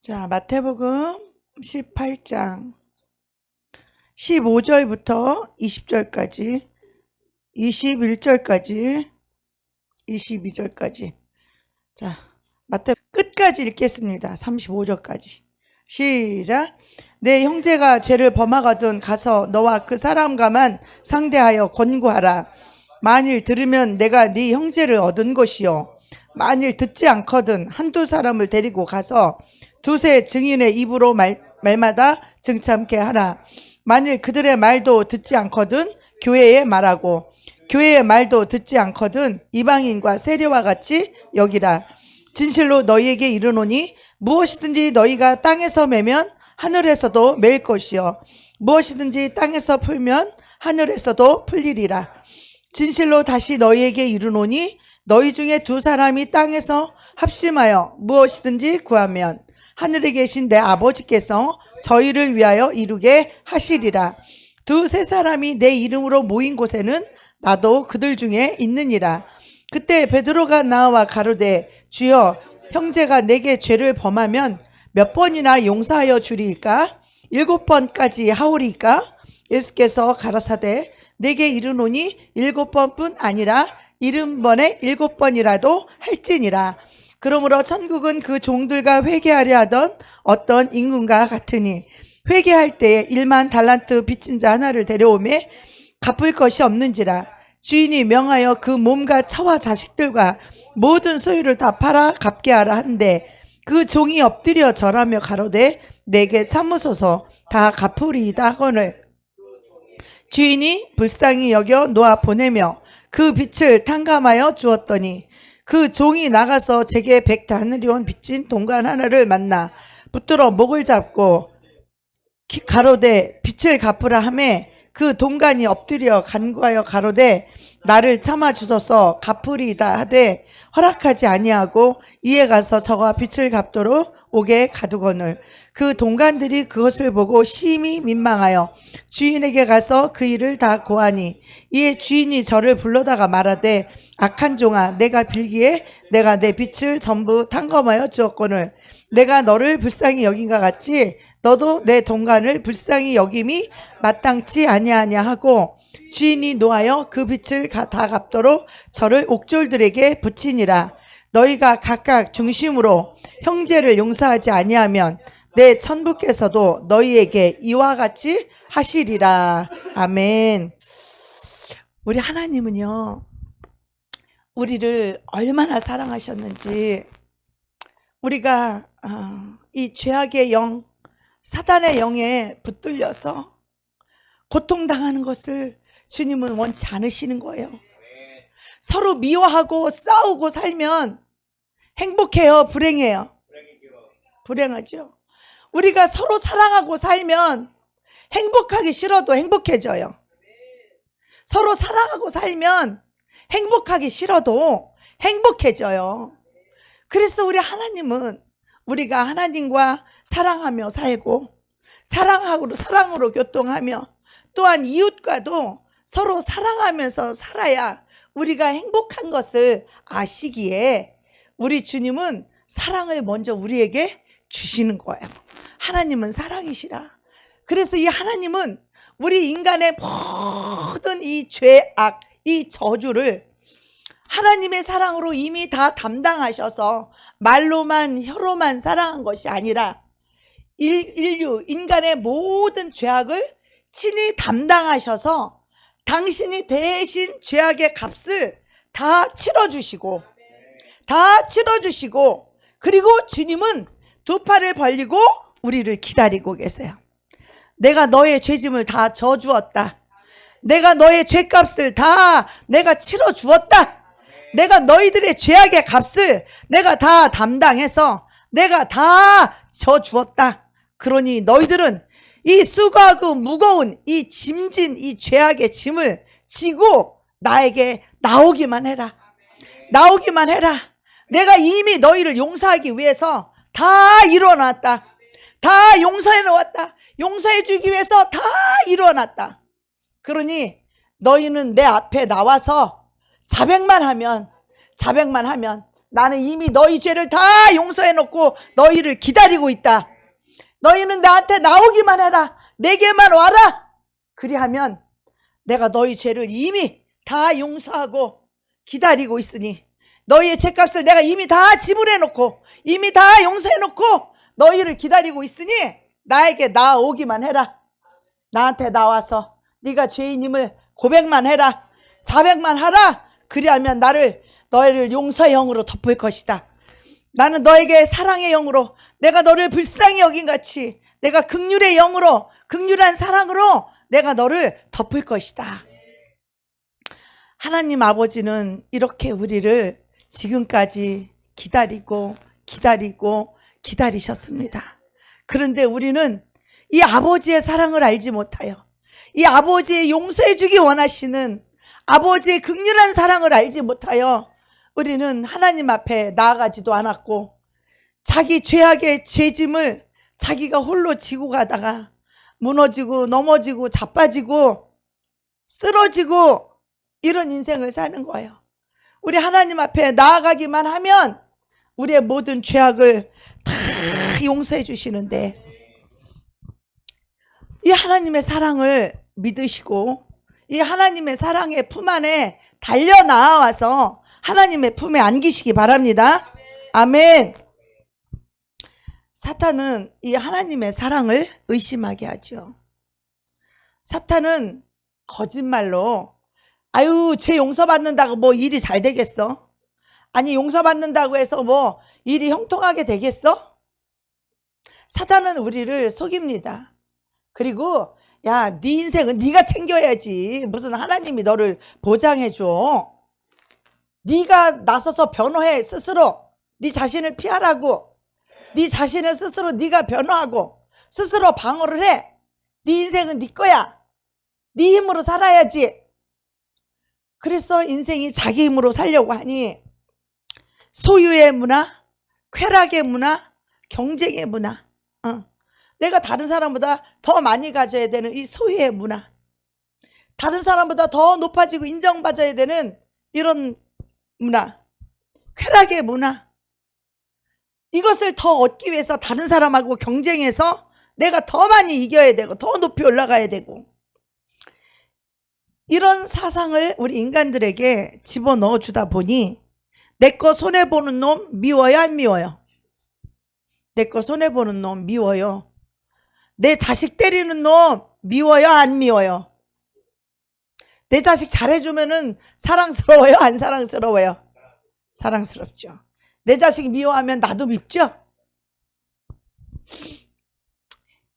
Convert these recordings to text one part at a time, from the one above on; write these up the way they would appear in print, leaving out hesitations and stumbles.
자, 마태복음 18장 15절부터 20절까지, 21절까지, 22절까지. 자, 마태 끝까지 읽겠습니다. 35절까지. 시작. 내 형제가 죄를 범하거든 가서 너와 그 사람과만 상대하여 권고하라. 만일 들으면 내가 네 형제를 얻은 것이요, 만일 듣지 않거든 한두 사람을 데리고 가서 두세 증인의 입으로 말마다 증참케 하라. 만일 그들의 말도 듣지 않거든 교회에 말하고, 교회의 말도 듣지 않거든 이방인과 세례와 같이 여기라. 진실로 너희에게 이르노니 무엇이든지 너희가 땅에서 매면 하늘에서도 매일 것이요, 무엇이든지 땅에서 풀면 하늘에서도 풀리리라. 진실로 다시 너희에게 이르노니 너희 중에 두 사람이 땅에서 합심하여 무엇이든지 구하면 하늘에 계신 내 아버지께서 저희를 위하여 이루게 하시리라. 두세 사람이 내 이름으로 모인 곳에는 나도 그들 중에 있느니라. 그때 베드로가 나와 가로되 주여, 형제가 내게 죄를 범하면 몇 번이나 용서하여 주리이까? 7번까지 하오리이까? 예수께서 가라사대 내게 이르노니 7번뿐 아니라 70번에 7번이라도 할지니라. 그러므로 천국은 그 종들과 회개하려 하던 어떤 임금과 같으니, 회개할 때에 1만 달란트 빚진 자 하나를 데려오매 갚을 것이 없는지라. 주인이 명하여 그 몸과 처와 자식들과 모든 소유를 다 팔아 갚게 하라 한데, 그 종이 엎드려 절하며 가로되 내게 참으소서, 다 갚으리이다 하거늘 주인이 불쌍히 여겨 놓아 보내며 그 빚을 탕감하여 주었더니, 그 종이 나가서 제게 100다느리온 빚진 동관 하나를 만나 붙들어 목을 잡고 가로되 빚을 갚으라 하매, 그 동관이 엎드려 간구하여 가로되 나를 참아 주소서, 갚으리이다 하되 허락하지 아니하고 이에 가서 저가 빚을 갚도록 옥에 가두거늘 그 동관들이 그것을 보고 심히 민망하여 주인에게 가서 그 일을 다 고하니, 이에 주인이 저를 불러다가 말하되 악한 종아, 내가 빌기에 내가 내 빚을 전부 탕감하여 주었거늘 내가 너를 불쌍히 여긴과 같이 너도 내 동관을 불쌍히 여김이 마땅치 아니하냐 하고, 주인이 노하여 그 빚을 다 갚도록 저를 옥졸들에게 붙이니라. 너희가 각각 중심으로 형제를 용서하지 아니하면 내 천부께서도 너희에게 이와 같이 하시리라. 아멘. 우리 하나님은요, 우리를 얼마나 사랑하셨는지, 우리가 이 죄악의 영, 사단의 영에 붙들려서 고통당하는 것을 주님은 원치 않으시는 거예요. 서로 미워하고 싸우고 살면 행복해요, 불행해요? 불행하죠. 우리가 서로 사랑하고 살면 행복하기 싫어도 행복해져요. 서로 사랑하고 살면 행복하기 싫어도 행복해져요. 그래서 우리 하나님은 우리가 하나님과 사랑하며 살고, 사랑으로 교통하며, 또한 이웃과도 서로 사랑하면서 살아야 우리가 행복한 것을 아시기에 우리 주님은 사랑을 먼저 우리에게 주시는 거예요. 하나님은 사랑이시라. 그래서 이 하나님은 우리 인간의 모든 이 죄악, 이 저주를 하나님의 사랑으로 이미 다 담당하셔서 말로만 혀로만 사랑한 것이 아니라 인간의 모든 죄악을 친히 담당하셔서 당신이 대신 죄악의 값을 다 치러주시고, 그리고 주님은 두 팔을 벌리고 우리를 기다리고 계세요. 내가 너의 죄짐을 다 져주었다. 내가 너의 죄값을 다 내가 치러주었다. 내가 너희들의 죄악의 값을 내가 다 담당해서 내가 다 져주었다. 그러니 너희들은 이 수고하고 무거운 이 짐진 이 죄악의 짐을 지고 나에게 나오기만 해라. 나오기만 해라. 내가 이미 너희를 용서하기 위해서 다 이루어놨다. 다 용서해 놓았다. 용서해 주기 위해서 다 이루어놨다. 그러니 너희는 내 앞에 나와서 자백만 하면 나는 이미 너희 죄를 다 용서해 놓고 너희를 기다리고 있다. 너희는 나한테 나오기만 해라. 내게만 와라. 그리하면 내가 너희 죄를 이미 다 용서하고 기다리고 있으니, 너희의 죄값을 내가 이미 다 지불해 놓고 이미 다 용서해 놓고 너희를 기다리고 있으니 나에게 나오기만 해라. 나한테 나와서 네가 죄인임을 고백만 해라. 자백만 하라. 그리하면 너희를 용서의 영으로 덮을 것이다. 나는 너에게 사랑의 영으로, 내가 너를 불쌍히 여긴 같이 내가 긍휼의 영으로, 긍휼한 사랑으로 내가 너를 덮을 것이다. 하나님 아버지는 이렇게 우리를 지금까지 기다리셨습니다. 그런데 우리는 이 아버지의 사랑을 알지 못하여, 이 아버지의 용서해 주기 원하시는 아버지의 긍휼한 사랑을 알지 못하여 우리는 하나님 앞에 나아가지도 않았고, 자기 죄악의 죄짐을 자기가 홀로 지고 가다가 무너지고 넘어지고 자빠지고 쓰러지고 이런 인생을 사는 거예요. 우리 하나님 앞에 나아가기만 하면 우리의 모든 죄악을 다 용서해 주시는데, 이 하나님의 사랑을 믿으시고 이 하나님의 사랑의 품 안에 달려 나와서 하나님의 품에 안기시기 바랍니다. 아멘. 사탄은 이 하나님의 사랑을 의심하게 하죠. 사탄은 거짓말로 아유 죄 용서받는다고 뭐 일이 잘 되겠어? 아니 용서받는다고 해서 뭐 일이 형통하게 되겠어? 사탄은 우리를 속입니다. 그리고 야, 네 인생은 네가 챙겨야지. 무슨 하나님이 너를 보장해줘. 네가 나서서 변호해. 스스로 네 자신을 피하라고. 네 자신을 스스로 네가 변호하고 스스로 방어를 해. 네 인생은 네 거야. 네 힘으로 살아야지. 그래서 인생이 자기 힘으로 살려고 하니 소유의 문화, 쾌락의 문화, 경쟁의 문화, 내가 다른 사람보다 더 많이 가져야 되는 이 소유의 문화, 다른 사람보다 더 높아지고 인정받아야 되는 이런 문화, 쾌락의 문화, 이것을 더 얻기 위해서 다른 사람하고 경쟁해서 내가 더 많이 이겨야 되고 더 높이 올라가야 되고, 이런 사상을 우리 인간들에게 집어넣어 주다 보니 내 거 손해보는 놈 미워요, 안 미워요? 내 거 손해보는 놈 미워요. 내 자식 때리는 놈 미워요, 안 미워요? 내 자식 잘해주면은 사랑스러워요, 안 사랑스러워요? 사랑스럽죠. 내 자식 미워하면 나도 밉죠.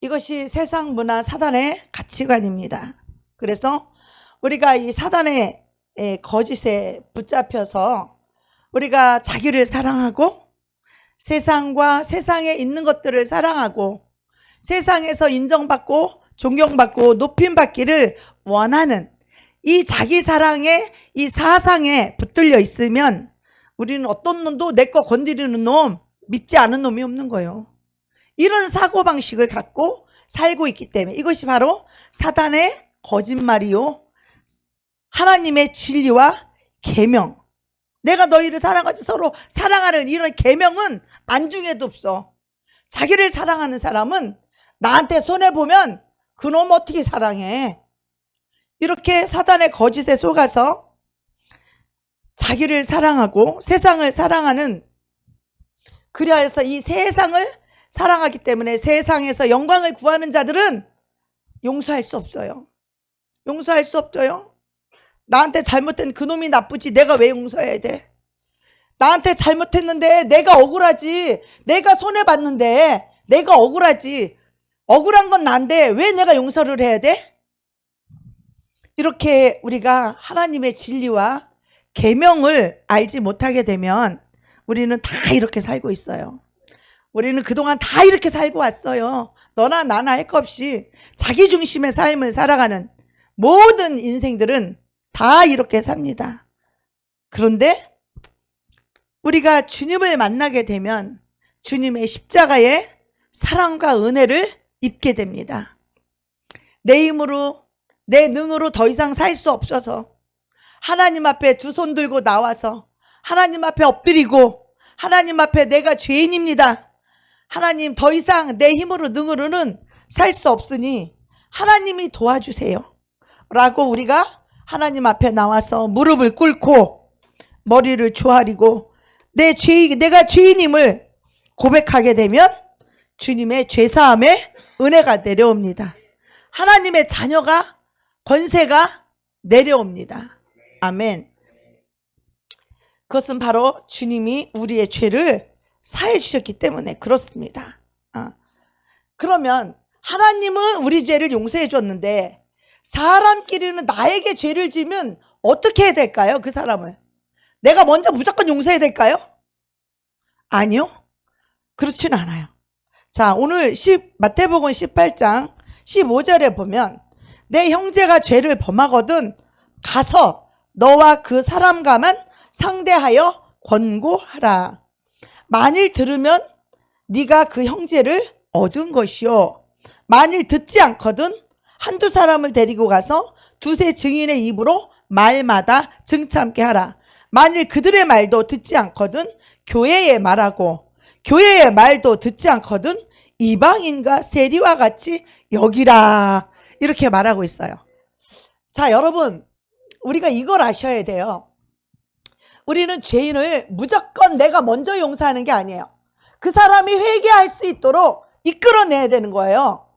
이것이 세상 문화 사단의 가치관입니다. 그래서 우리가 이 사단의 거짓에 붙잡혀서 우리가 자기를 사랑하고 세상과 세상에 있는 것들을 사랑하고 세상에서 인정받고 존경받고 높임받기를 원하는 이 자기 사랑의 이 사상에 붙들려 있으면 우리는 어떤 놈도 내 거 건드리는 놈, 밉지 않은 놈이 없는 거예요. 이런 사고방식을 갖고 살고 있기 때문에 이것이 바로 사단의 거짓말이요, 하나님의 진리와 계명, 내가 너희를 사랑하지 서로 사랑하는 이런 계명은 안중에도 없어. 자기를 사랑하는 사람은 나한테 손해보면 그놈 어떻게 사랑해? 이렇게 사단의 거짓에 속아서 자기를 사랑하고 세상을 사랑하는, 그리하여서 이 세상을 사랑하기 때문에 세상에서 영광을 구하는 자들은 용서할 수 없어요. 용서할 수 없어요. 나한테 잘못된 그놈이 나쁘지 내가 왜 용서해야 돼? 나한테 잘못했는데 내가 억울하지, 내가 손해봤는데 내가 억울하지, 억울한 건 난데 왜 내가 용서를 해야 돼? 이렇게 우리가 하나님의 진리와 계명을 알지 못하게 되면 우리는 다 이렇게 살고 있어요. 우리는 그동안 다 이렇게 살고 왔어요. 너나 나나 할 것 없이 자기 중심의 삶을 살아가는 모든 인생들은 다 이렇게 삽니다. 그런데 우리가 주님을 만나게 되면 주님의 십자가의 사랑과 은혜를 입게 됩니다. 내 힘으로 내 능으로 더 이상 살 수 없어서 하나님 앞에 두 손 들고 나와서 하나님 앞에 엎드리고 하나님 앞에 내가 죄인입니다. 하나님 더 이상 내 힘으로 능으로는 살 수 없으니 하나님이 도와주세요. 라고 우리가 하나님 앞에 나와서 무릎을 꿇고 머리를 조아리고 내가 죄인임을 고백하게 되면 주님의 죄사함의 은혜가 내려옵니다. 하나님의 자녀가 권세가 내려옵니다. 아멘. 그것은 바로 주님이 우리의 죄를 사해 주셨기 때문에 그렇습니다. 그러면 하나님은 우리 죄를 용서해 줬는데 사람끼리는 나에게 죄를 지면 어떻게 해야 될까요? 그 사람을 내가 먼저 무조건 용서해야 될까요? 아니요, 그렇진 않아요. 자, 오늘 마태복음 18장 15절에 보면 내 형제가 죄를 범하거든 가서 너와 그 사람과만 상대하여 권고하라. 만일 들으면 네가 그 형제를 얻은 것이요, 만일 듣지 않거든 한두 사람을 데리고 가서 두세 증인의 입으로 말마다 증참게 하라. 만일 그들의 말도 듣지 않거든 교회에 말하고 교회의 말도 듣지 않거든 이방인과 세리와 같이 여기라. 이렇게 말하고 있어요. 자, 여러분, 우리가 이걸 아셔야 돼요. 우리는 죄인을 무조건 내가 먼저 용서하는 게 아니에요. 그 사람이 회개할 수 있도록 이끌어내야 되는 거예요.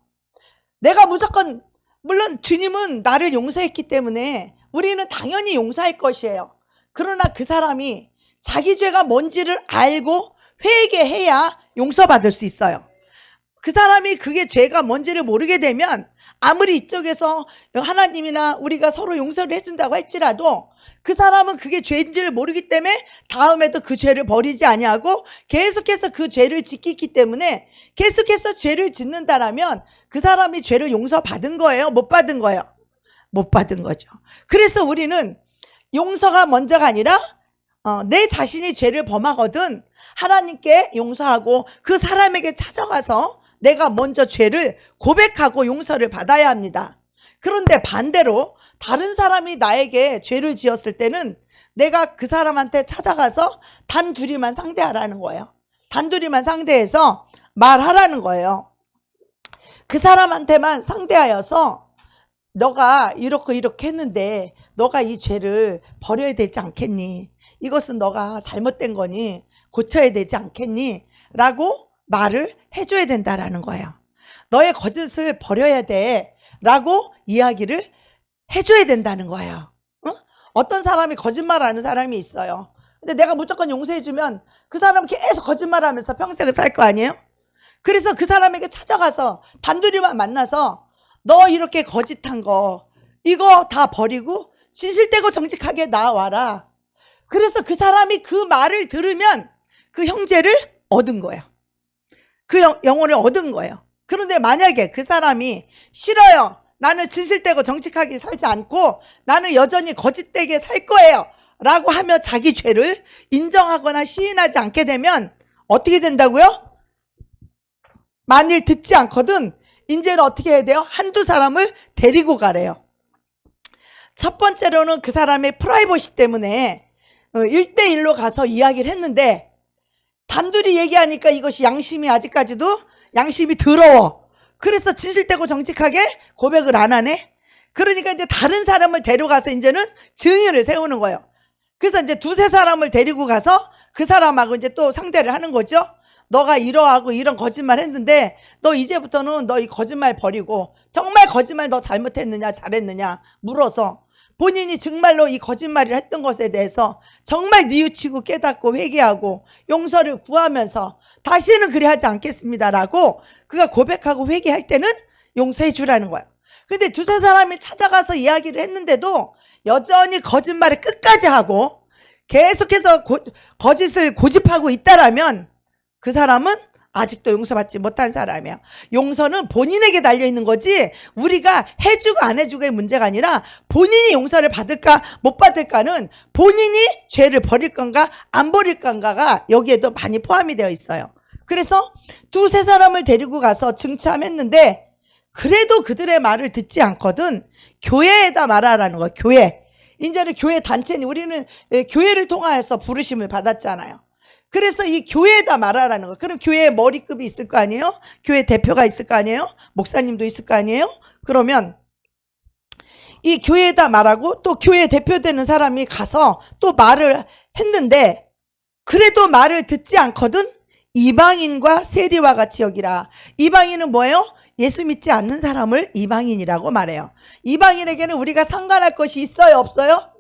내가 무조건, 물론 주님은 나를 용서했기 때문에 우리는 당연히 용서할 것이에요. 그러나 그 사람이 자기 죄가 뭔지를 알고 회개해야 용서받을 수 있어요. 그 사람이 그게 죄가 뭔지를 모르게 되면 아무리 이쪽에서 하나님이나 우리가 서로 용서를 해준다고 할지라도 그 사람은 그게 죄인지를 모르기 때문에 다음에도 그 죄를 버리지 아니하고 계속해서 그 죄를 짓기 때문에 계속해서 죄를 짓는다라면 그 사람이 죄를 용서받은 거예요? 못 받은 거예요? 못 받은 거죠. 그래서 우리는 용서가 먼저가 아니라 내 자신이 죄를 범하거든 하나님께 용서하고 그 사람에게 찾아가서 내가 먼저 죄를 고백하고 용서를 받아야 합니다. 그런데 반대로 다른 사람이 나에게 죄를 지었을 때는 내가 그 사람한테 찾아가서 단둘이만 상대하라는 거예요. 단둘이만 상대해서 말하라는 거예요. 그 사람한테만 상대하여서 너가 이렇게 했는데 너가 이 죄를 버려야 되지 않겠니? 이것은 너가 잘못된 거니 고쳐야 되지 않겠니? 라고 말을 해줘야 된다라는 거예요. 너의 거짓을 버려야 돼 라고 이야기를 해줘야 된다는 거예요. 어떤 사람이 거짓말하는 사람이 있어요. 근데 내가 무조건 용서해주면 그 사람은 계속 거짓말하면서 평생을 살 거 아니에요? 그래서 그 사람에게 찾아가서 단둘이만 만나서 너 이렇게 거짓한 거 이거 다 버리고 진실되고 정직하게 나와라. 그래서 그 사람이 그 말을 들으면 그 형제를 얻은 거예요. 그 영혼을 얻은 거예요. 그런데 만약에 그 사람이 싫어요, 나는 진실되고 정직하게 살지 않고 나는 여전히 거짓되게 살 거예요 라고 하며 자기 죄를 인정하거나 시인하지 않게 되면 어떻게 된다고요? 만일 듣지 않거든 이제는 어떻게 해야 돼요? 한두 사람을 데리고 가래요. 첫 번째로는 그 사람의 프라이버시 때문에 1대1로 가서 이야기를 했는데 단둘이 얘기하니까 이것이 아직까지도 양심이 더러워. 그래서 진실되고 정직하게 고백을 안 하네. 그러니까 이제 다른 사람을 데려가서 이제는 증인을 세우는 거예요. 그래서 이제 두세 사람을 데리고 가서 그 사람하고 이제 또 상대를 하는 거죠. 너가 이러하고 이런 거짓말 했는데 너 이제부터는 너 이 거짓말 버리고 정말 거짓말 너 잘못했느냐 잘했느냐 물어서 본인이 정말로 이 거짓말을 했던 것에 대해서 정말 뉘우치고 깨닫고 회개하고 용서를 구하면서 다시는 그래 하지 않겠습니다라고 그가 고백하고 회개할 때는 용서해 주라는 거예요. 근데 두세 사람이 찾아가서 이야기를 했는데도 여전히 거짓말을 끝까지 하고 계속해서 거짓을 고집하고 있다라면 그 사람은 아직도 용서받지 못한 사람이야. 용서는 본인에게 달려있는 거지 우리가 해주고 안 해주고의 문제가 아니라 본인이 용서를 받을까 못 받을까는 본인이 죄를 버릴 건가 안 버릴 건가가 여기에도 많이 포함이 되어 있어요. 그래서 두세 사람을 데리고 가서 증참했는데 그래도 그들의 말을 듣지 않거든 교회에다 말하라는 거예요. 교회. 이제는 교회 단체니 우리는 교회를 통하여서 부르심을 받았잖아요. 그래서 이 교회에다 말하라는 거예요. 그럼 교회에 머리급이 있을 거 아니에요? 교회 대표가 있을 거 아니에요? 목사님도 있을 거 아니에요? 그러면 이 교회에다 말하고 또 교회 대표되는 사람이 가서 또 말을 했는데 그래도 말을 듣지 않거든? 이방인과 세리와 같이 여기라. 이방인은 뭐예요? 예수 믿지 않는 사람을 이방인이라고 말해요. 이방인에게는 우리가 상관할 것이 있어요? 없어요?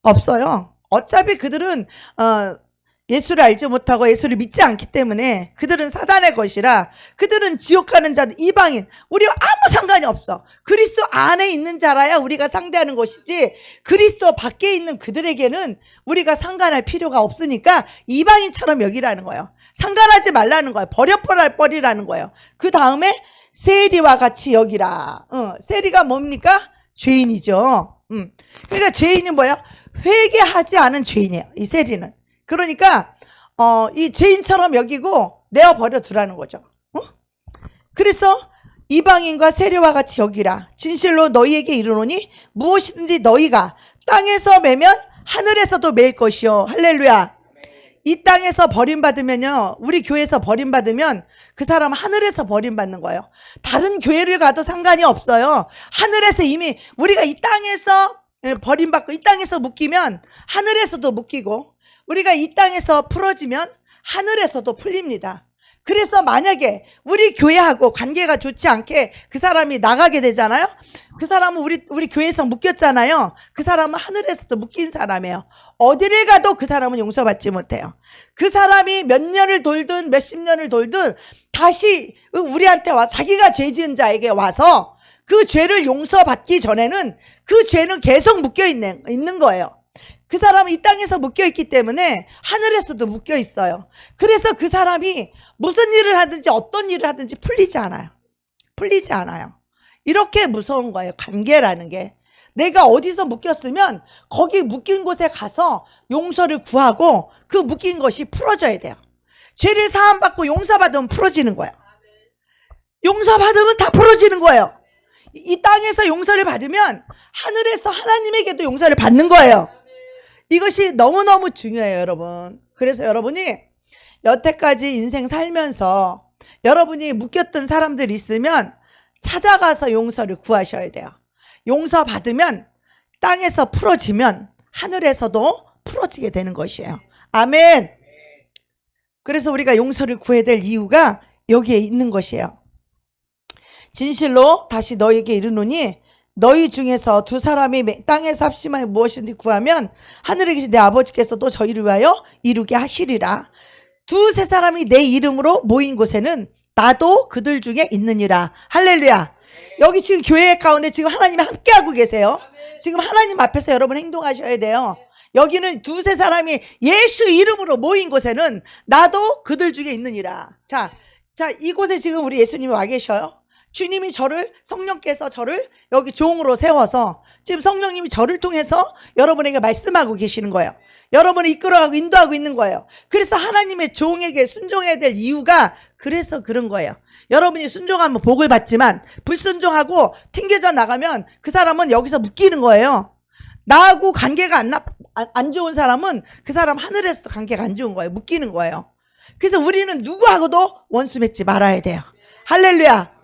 없어요. 어차피 그들은 예수를 알지 못하고 예수를 믿지 않기 때문에 그들은 사단의 것이라 그들은 지옥 가는 자들 이방인 우리와 아무 상관이 없어. 그리스도 안에 있는 자라야 우리가 상대하는 것이지 그리스도 밖에 있는 그들에게는 우리가 상관할 필요가 없으니까 이방인처럼 여기라는 거예요. 상관하지 말라는 거예요. 버려버리라는 거예요. 그 다음에 세리와 같이 여기라. 세리가 뭡니까? 죄인이죠. 그러니까 죄인이 뭐야? 회개하지 않은 죄인이에요. 이 세리는. 그러니까 이 죄인처럼 여기고 내어버려 두라는 거죠. 그래서 이방인과 세리와 같이 여기라. 진실로 너희에게 이르노니 무엇이든지 너희가 땅에서 매면 하늘에서도 매일 것이요. 할렐루야. 이 땅에서 버림받으면요, 우리 교회에서 버림받으면 그 사람은 하늘에서 버림받는 거예요. 다른 교회를 가도 상관이 없어요. 하늘에서 이미 우리가 이 땅에서 버림받고 이 땅에서 묶이면 하늘에서도 묶이고 우리가 이 땅에서 풀어지면 하늘에서도 풀립니다. 그래서 만약에 우리 교회하고 관계가 좋지 않게 그 사람이 나가게 되잖아요. 그 사람은 우리 교회에서 묶였잖아요. 그 사람은 하늘에서도 묶인 사람이에요. 어디를 가도 그 사람은 용서받지 못해요. 그 사람이 몇 년을 돌든 몇십 년을 돌든 다시 우리한테 와 자기가 죄 지은 자에게 와서 그 죄를 용서받기 전에는 그 죄는 계속 묶여 있는 거예요. 그 사람은 이 땅에서 묶여있기 때문에 하늘에서도 묶여있어요. 그래서 그 사람이 무슨 일을 하든지 어떤 일을 하든지 풀리지 않아요. 풀리지 않아요. 이렇게 무서운 거예요. 관계라는 게. 내가 어디서 묶였으면 거기 묶인 곳에 가서 용서를 구하고 그 묶인 것이 풀어져야 돼요. 죄를 사함받고 용서받으면 풀어지는 거예요. 용서받으면 다 풀어지는 거예요. 이 땅에서 용서를 받으면 하늘에서 하나님에게도 용서를 받는 거예요. 이것이 너무너무 중요해요, 여러분. 그래서 여러분이 여태까지 인생 살면서 여러분이 묶였던 사람들이 있으면 찾아가서 용서를 구하셔야 돼요. 용서 받으면 땅에서 풀어지면 하늘에서도 풀어지게 되는 것이에요. 아멘. 그래서 우리가 용서를 구해야 될 이유가 여기에 있는 것이에요. 진실로 다시 너희에게 이르노니 너희 중에서 두 사람이 땅에서 합심하여 무엇이든지 구하면 하늘에 계신 내 아버지께서도 저희를 위하여 이루게 하시리라. 두세 사람이 내 이름으로 모인 곳에는 나도 그들 중에 있느니라. 할렐루야. 여기 지금 교회 가운데 지금 하나님이 함께하고 계세요. 지금 하나님 앞에서 여러분 행동하셔야 돼요. 여기는 두세 사람이 예수 이름으로 모인 곳에는 나도 그들 중에 있느니라. 자, 이곳에 지금 우리 예수님이 와 계셔요. 주님이 성령께서 저를 여기 종으로 세워서 지금 성령님이 저를 통해서 여러분에게 말씀하고 계시는 거예요. 여러분을 이끌어가고 인도하고 있는 거예요. 그래서 하나님의 종에게 순종해야 될 이유가 그래서 그런 거예요. 여러분이 순종하면 복을 받지만 불순종하고 튕겨져 나가면 그 사람은 여기서 묶이는 거예요. 나하고 관계가 안 좋은 사람은 그 사람 하늘에서도 관계가 안 좋은 거예요. 묶이는 거예요. 그래서 우리는 누구하고도 원수 맺지 말아야 돼요. 할렐루야.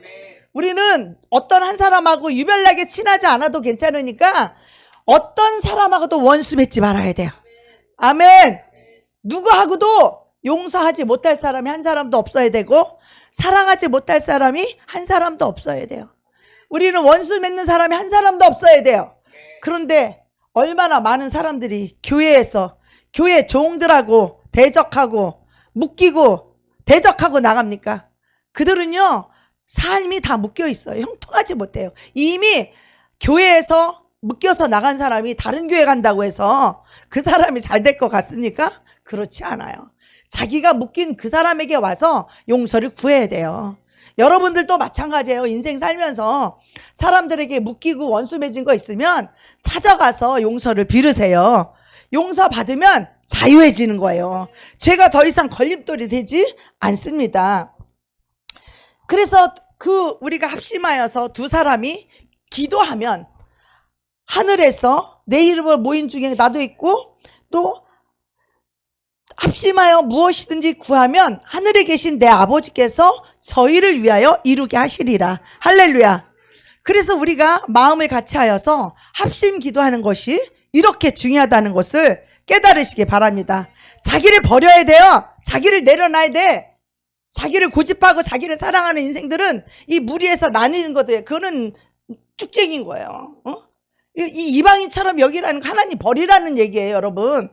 우리는 어떤 한 사람하고 유별나게 친하지 않아도 괜찮으니까 어떤 사람하고도 원수 맺지 말아야 돼요. 아멘. 누구하고도 용서하지 못할 사람이 한 사람도 없어야 되고 사랑하지 못할 사람이 한 사람도 없어야 돼요. 우리는 원수 맺는 사람이 한 사람도 없어야 돼요. 그런데 얼마나 많은 사람들이 교회에서 교회 종들하고 대적하고 묶이고 대적하고 나갑니까? 그들은요 삶이 다 묶여 있어요. 형통하지 못해요. 이미 교회에서 묶여서 나간 사람이 다른 교회 간다고 해서 그 사람이 잘 될 것 같습니까? 그렇지 않아요. 자기가 묶인 그 사람에게 와서 용서를 구해야 돼요. 여러분들도 마찬가지예요. 인생 살면서 사람들에게 묶이고 원수 맺은 거 있으면 찾아가서 용서를 빌으세요. 용서 받으면 자유해지는 거예요. 죄가 더 이상 걸림돌이 되지 않습니다. 그래서 우리가 합심하여서 두 사람이 기도하면 하늘에서 내 이름으로 모인 중에 나도 있고 또 합심하여 무엇이든지 구하면 하늘에 계신 내 아버지께서 저희를 위하여 이루게 하시리라. 할렐루야. 그래서 우리가 마음을 같이 하여서 합심 기도하는 것이 이렇게 중요하다는 것을 깨달으시기 바랍니다. 자기를 버려야 돼요. 자기를 내려놔야 돼. 자기를 고집하고 자기를 사랑하는 인생들은 이 무리에서 나뉘는 거들, 그거는 쭉쟁인 거예요. 이 이방인처럼 여기라는 거 하나님 버리라는 얘기예요, 여러분.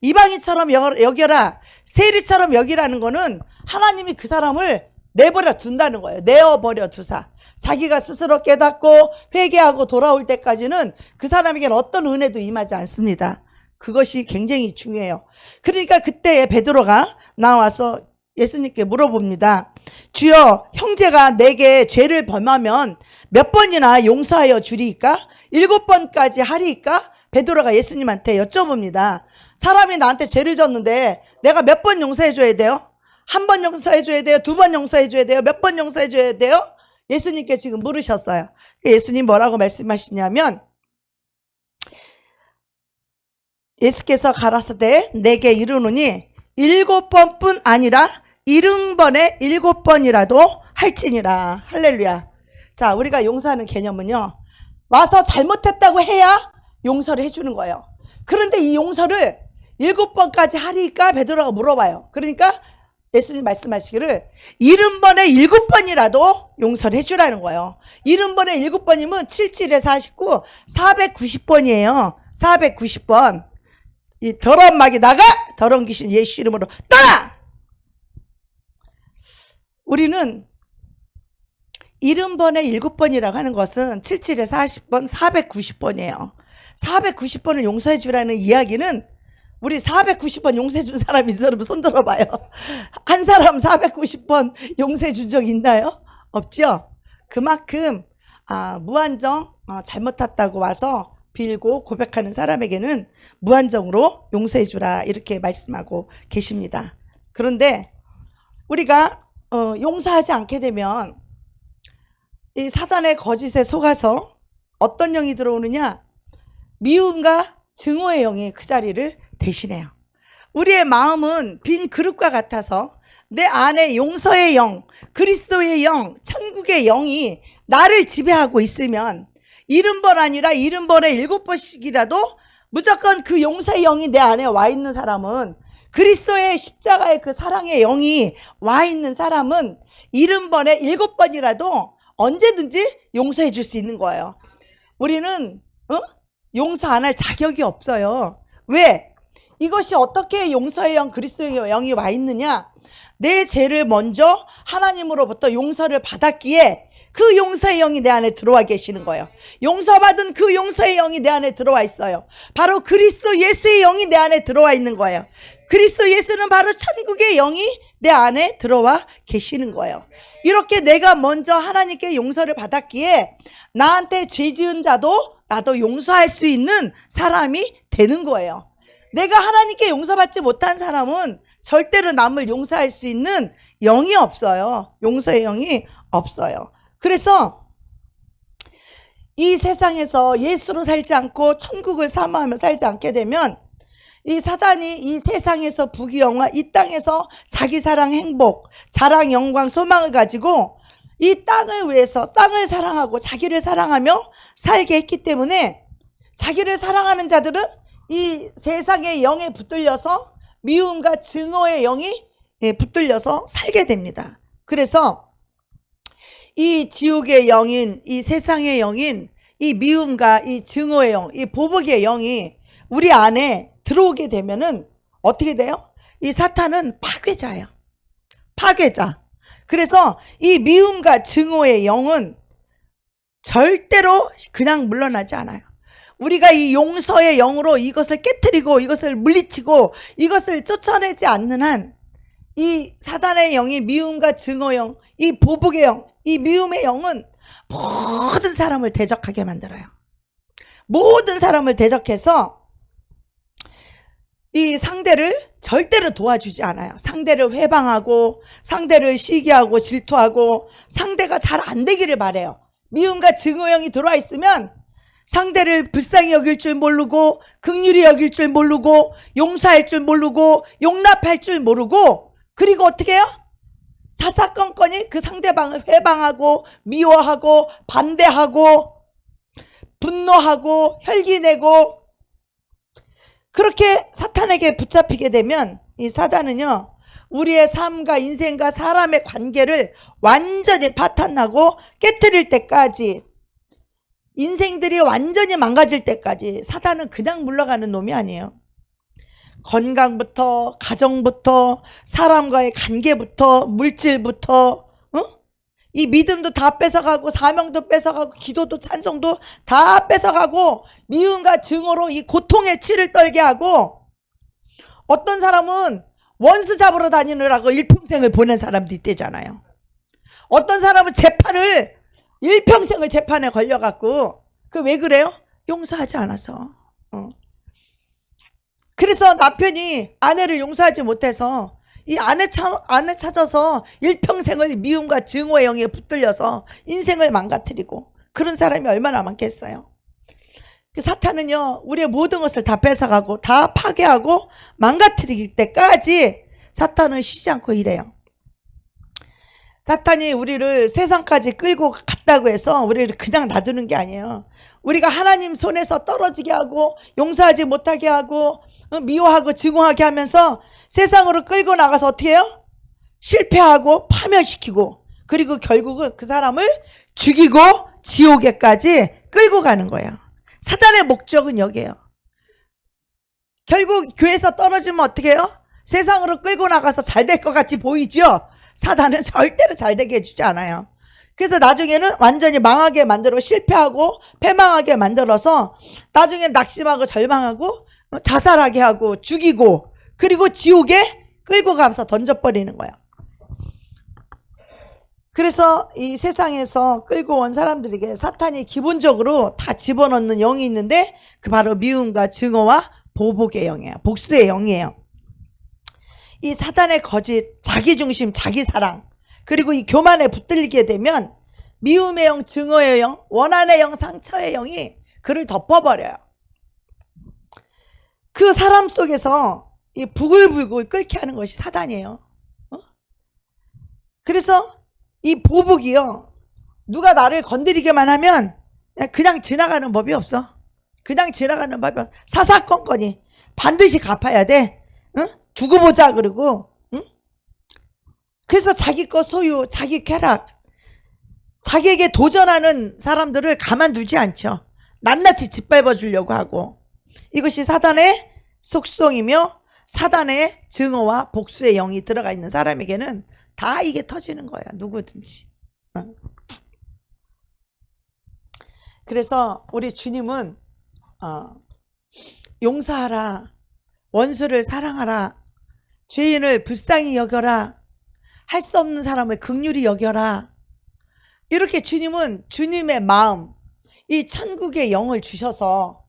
이방인처럼 여겨라, 세리처럼 여기라는 거는 하나님이 그 사람을 내버려 둔다는 거예요. 내어버려 두사. 자기가 스스로 깨닫고 회개하고 돌아올 때까지는 그 사람에게는 어떤 은혜도 임하지 않습니다. 그것이 굉장히 중요해요. 그러니까 그때 베드로가 나와서 예수님께 물어봅니다. 주여, 형제가 내게 죄를 범하면 몇 번이나 용서하여 주리이까? 7번까지 하리이까? 베드로가 예수님한테 여쭤봅니다. 사람이 나한테 죄를 졌는데 내가 몇 번 용서해 줘야 돼요? 한 번 용서해 줘야 돼요? 2번 용서해 줘야 돼요? 몇 번 용서해 줘야 돼요? 예수님께 지금 물으셨어요. 예수님 뭐라고 말씀하시냐면, 예수께서 가라사대 내게 이르노니 7번뿐 아니라 70번에 7번이라도 할지니라. 할렐루야. 자, 우리가 용서하는 개념은요, 와서 잘못했다고 해야 용서를 해주는 거예요. 그런데 이 용서를 7번까지 하리까? 베드로가 물어봐요. 그러니까 예수님 말씀하시기를 70번에 7번이라도 용서를 해주라는 거예요. 70번에 7번이면 77에 49, 490번이에요. 490번. 이 더러운 마귀 나가! 더러운 귀신 예수 이름으로 떠나! 우리는 70번에 7번이라고 하는 것은 77에 40번, 490번이에요. 490번을 용서해 주라는 이야기는, 우리 490번 용서해 준 사람 있으면 손 들어봐요. 한 사람 490번 용서해 준 적 있나요? 없죠? 그만큼 무한정 잘못했다고 와서 빌고 고백하는 사람에게는 무한정으로 용서해 주라, 이렇게 말씀하고 계십니다. 그런데 우리가 용서하지 않게 되면 이 사단의 거짓에 속아서 어떤 영이 들어오느냐? 미움과 증오의 영이 그 자리를 대신해요. 우리의 마음은 빈 그릇과 같아서 내 안에 용서의 영, 그리스도의 영, 천국의 영이 나를 지배하고 있으면 70번 아니라 70번에 7번씩이라도 무조건 그 용서의 영이 내 안에 와 있는 사람은, 그리스도의 십자가의 그 사랑의 영이 와 있는 사람은 70번에 7번이라도 언제든지 용서해 줄 수 있는 거예요. 우리는 용서 안 할 자격이 없어요. 왜? 이것이 어떻게 용서의 영, 그리스도의 영이 와 있느냐? 내 죄를 먼저 하나님으로부터 용서를 받았기에 그 용서의 영이 내 안에 들어와 계시는 거예요. 용서받은 그 용서의 영이 내 안에 들어와 있어요. 바로 그리스도 예수의 영이 내 안에 들어와 있는 거예요. 그리스도 예수는 바로 천국의 영이 내 안에 들어와 계시는 거예요. 이렇게 내가 먼저 하나님께 용서를 받았기에 나한테 죄 지은 자도 나도 용서할 수 있는 사람이 되는 거예요. 내가 하나님께 용서받지 못한 사람은 절대로 남을 용서할 수 있는 영이 없어요. 용서의 영이 없어요. 그래서 이 세상에서 예수로 살지 않고 천국을 사모하며 살지 않게 되면 이 사단이 이 세상에서 부귀영화, 이 땅에서 자기 사랑, 행복, 자랑, 영광, 소망을 가지고 이 땅을 위해서 땅을 사랑하고 자기를 사랑하며 살게 했기 때문에 자기를 사랑하는 자들은 이 세상의 영에 붙들려서 미움과 증오의 영이 붙들려서 살게 됩니다. 그래서 이 지옥의 영인, 이 세상의 영인, 이 미움과 이 증오의 영, 이 보복의 영이 우리 안에 들어오게 되면은 어떻게 돼요? 이 사탄은 파괴자예요. 파괴자. 그래서 이 미움과 증오의 영은 절대로 그냥 물러나지 않아요. 우리가 이 용서의 영으로 이것을 깨트리고 이것을 물리치고 이것을 쫓아내지 않는 한 이 사단의 영이 미움과 증오의 영, 이 보복의 영, 이 미움의 영은 모든 사람을 대적하게 만들어요. 모든 사람을 대적해서 이 상대를 절대로 도와주지 않아요. 상대를 회방하고 상대를 시기하고 질투하고 상대가 잘 안 되기를 바라요. 미움과 증오의 영이 들어와 있으면 상대를 불쌍히 여길 줄 모르고 긍휼히 여길 줄 모르고 용서할 줄 모르고 용납할 줄 모르고, 그리고 어떻게 해요? 사사건건이 그 상대방을 회방하고 미워하고 반대하고 분노하고 혈기내고, 그렇게 사탄에게 붙잡히게 되면 이 사단은요, 우리의 삶과 인생과 사람의 관계를 완전히 파탄나고 깨트릴 때까지, 인생들이 완전히 망가질 때까지 사단은 그냥 물러가는 놈이 아니에요. 건강부터 가정부터 사람과의 관계부터 물질부터 이 믿음도 다 뺏어가고 사명도 뺏어가고 기도도 찬송도 다 뺏어가고 미움과 증오로 이 고통의 치를 떨게 하고, 어떤 사람은 원수 잡으러 다니느라고 일평생을 보낸 사람도 있대잖아요. 어떤 사람은 재판을 일평생을 재판에 걸려갖고, 그 왜 그래요? 용서하지 않아서. 그래서 남편이 아내를 용서하지 못해서 이 아내 찾아서 일평생을 미움과 증오의 영에 붙들려서 인생을 망가뜨리고, 그런 사람이 얼마나 많겠어요. 그 사탄은요, 우리의 모든 것을 다 뺏어가고 다 파괴하고 망가뜨릴 때까지 사탄은 쉬지 않고 일해요. 사탄이 우리를 세상까지 끌고 갔다고 해서 우리를 그냥 놔두는 게 아니에요. 우리가 하나님 손에서 떨어지게 하고 용서하지 못하게 하고 미워하고 증오하게 하면서 세상으로 끌고 나가서 어떻게 해요? 실패하고 파멸시키고, 그리고 결국은 그 사람을 죽이고 지옥에까지 끌고 가는 거예요. 사단의 목적은 여기에요. 결국 교회에서 떨어지면 어떻게 해요? 세상으로 끌고 나가서 잘 될 것 같이 보이죠? 사단은 절대로 잘 되게 해주지 않아요. 그래서 나중에는 완전히 망하게 만들어 실패하고 패망하게 만들어서 나중에 낙심하고 절망하고 자살하게 하고 죽이고, 그리고 지옥에 끌고 가서 던져버리는 거예요. 그래서 이 세상에서 끌고 온 사람들에게 사탄이 기본적으로 다 집어넣는 영이 있는데, 그 바로 미움과 증오와 보복의 영이에요. 복수의 영이에요. 이 사단의 거짓, 자기중심, 자기사랑, 그리고 이 교만에 붙들리게 되면 미움의 영, 증오의 영, 원한의 영, 상처의 영이 그를 덮어버려요. 그 사람 속에서 이 부글부글 끓게 하는 것이 사단이에요. 그래서 이 보복이요, 누가 나를 건드리게만 하면 그냥 지나가는 법이 없어. 그냥 지나가는 법이 없어. 사사건건이 반드시 갚아야 돼. 응? 두고 보자 그러고. 응? 그래서 자기 거 소유, 자기 쾌락, 자기에게 도전하는 사람들을 가만두지 않죠. 낱낱이 짓밟아 주려고 하고. 이것이 사단의 속성이며 사단의 증오와 복수의 영이 들어가 있는 사람에게는 다 이게 터지는 거야. 누구든지. 그래서 우리 주님은 용서하라, 원수를 사랑하라, 죄인을 불쌍히 여겨라, 할 수 없는 사람을 긍휼히 여겨라, 이렇게 주님은 주님의 마음, 이 천국의 영을 주셔서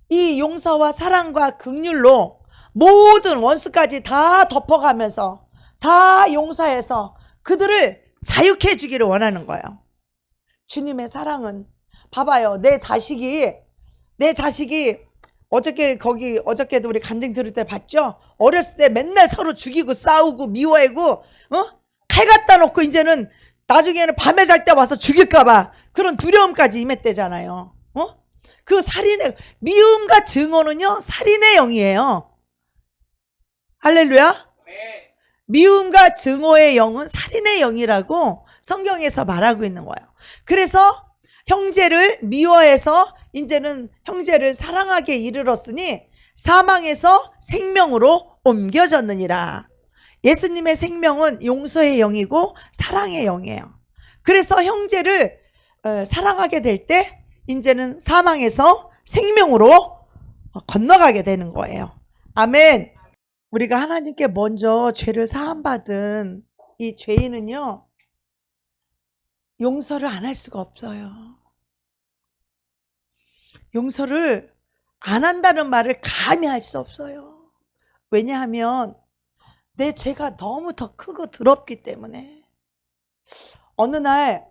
이 용서와 사랑과 긍휼로 모든 원수까지 다 덮어가면서 다 용서해서 그들을 자유케 해주기를 원하는 거예요. 주님의 사랑은, 봐봐요. 내 자식이 어저께도 우리 간증 들을 때 봤죠? 어렸을 때 맨날 서로 죽이고 싸우고 미워하고 칼 갖다 놓고 이제는 나중에는 밤에 잘 때 와서 죽일까봐 그런 두려움까지 임했대잖아요. 그 살인의, 미움과 증오는요 살인의 영이에요. 할렐루야. 미움과 증오의 영은 살인의 영이라고 성경에서 말하고 있는 거예요. 그래서 형제를 미워해서 이제는 형제를 사랑하게 이르렀으니 사망에서 생명으로 옮겨졌느니라. 예수님의 생명은 용서의 영이고 사랑의 영이에요. 그래서 형제를 사랑하게 될 때 이제는 사망에서 생명으로 건너가게 되는 거예요. 아멘. 우리가 하나님께 먼저 죄를 사함받은 이 죄인은요 용서를 안 할 수가 없어요. 용서를 안 한다는 말을 감히 할 수 없어요. 왜냐하면 내 죄가 너무 더 크고 더럽기 때문에. 어느 날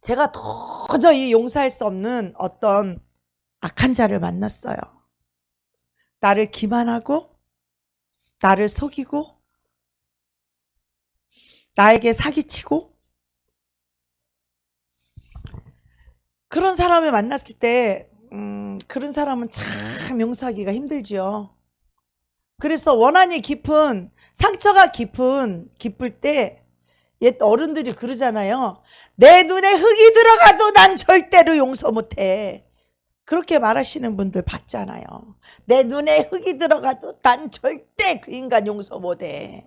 제가 도저히 용서할 수 없는 어떤 악한 자를 만났어요. 나를 기만하고 나를 속이고 나에게 사기치고 그런 사람을 만났을 때 그런 사람은 참 용서하기가 힘들지요. 그래서 원한이 깊은 상처가 깊을 때 옛 어른들이 그러잖아요. 내 눈에 흙이 들어가도 난 절대로 용서 못해. 그렇게 말하시는 분들 봤잖아요. 내 눈에 흙이 들어가도 난 절대 그 인간 용서 못해.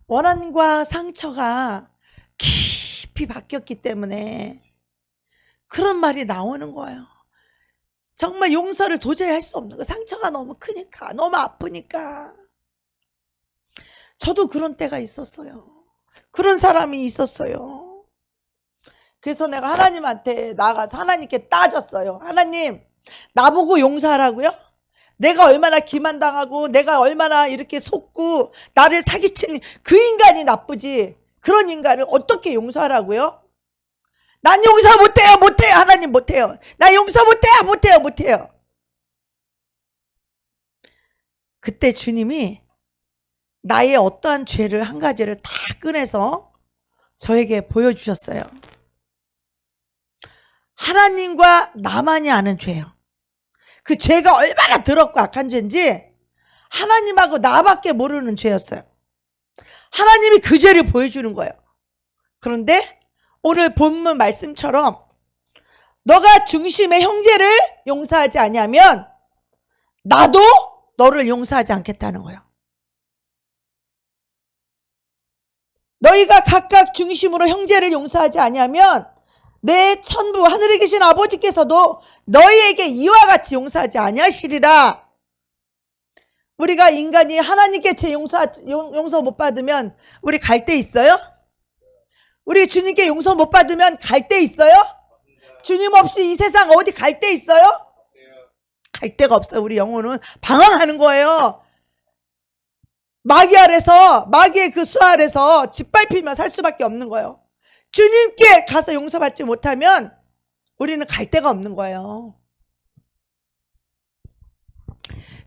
원한과 상처가 깊이 바뀌었기 때문에 그런 말이 나오는 거예요. 정말 용서를 도저히 할 수 없는 거. 상처가 너무 크니까, 너무 아프니까. 저도 그런 때가 있었어요. 그런 사람이 있었어요. 그래서 내가 하나님한테 나가서 하나님께 따졌어요. 하나님, 나보고 용서하라고요? 내가 얼마나 기만당하고 내가 얼마나 이렇게 속고 나를 사기친 그 인간이 나쁘지, 그런 인간을 어떻게 용서하라고요? 난 용서 못해요. 하나님 못해요. 나 용서 못해요. 그때 주님이 나의 어떠한 죄를 한 가지를 다 꺼내서 저에게 보여주셨어요. 하나님과 나만이 아는 죄요. 그 죄가 얼마나 더럽고 악한 죄인지 하나님하고 나밖에 모르는 죄였어요. 하나님이 그 죄를 보여주는 거예요. 그런데 오늘 본문 말씀처럼 너가 중심의 형제를 용서하지 아니하면 나도 너를 용서하지 않겠다는 거예요. 너희가 각각 중심으로 형제를 용서하지 아니하면 내 천부 하늘에 계신 아버지께서도 너희에게 이와 같이 용서하지 아니하시리라. 우리가 인간이 하나님께 죄 용서 못 받으면 우리 갈 데 있어요? 우리 주님께 용서 못 받으면 갈 데 있어요? 주님 없이 이 세상 어디 갈 데 있어요? 갈 데가 없어요. 우리 영혼은 방황하는 거예요. 마귀 아래서, 마귀의 그 수 아래서 짓밟히며 살 수밖에 없는 거예요. 주님께 가서 용서받지 못하면 우리는 갈 데가 없는 거예요.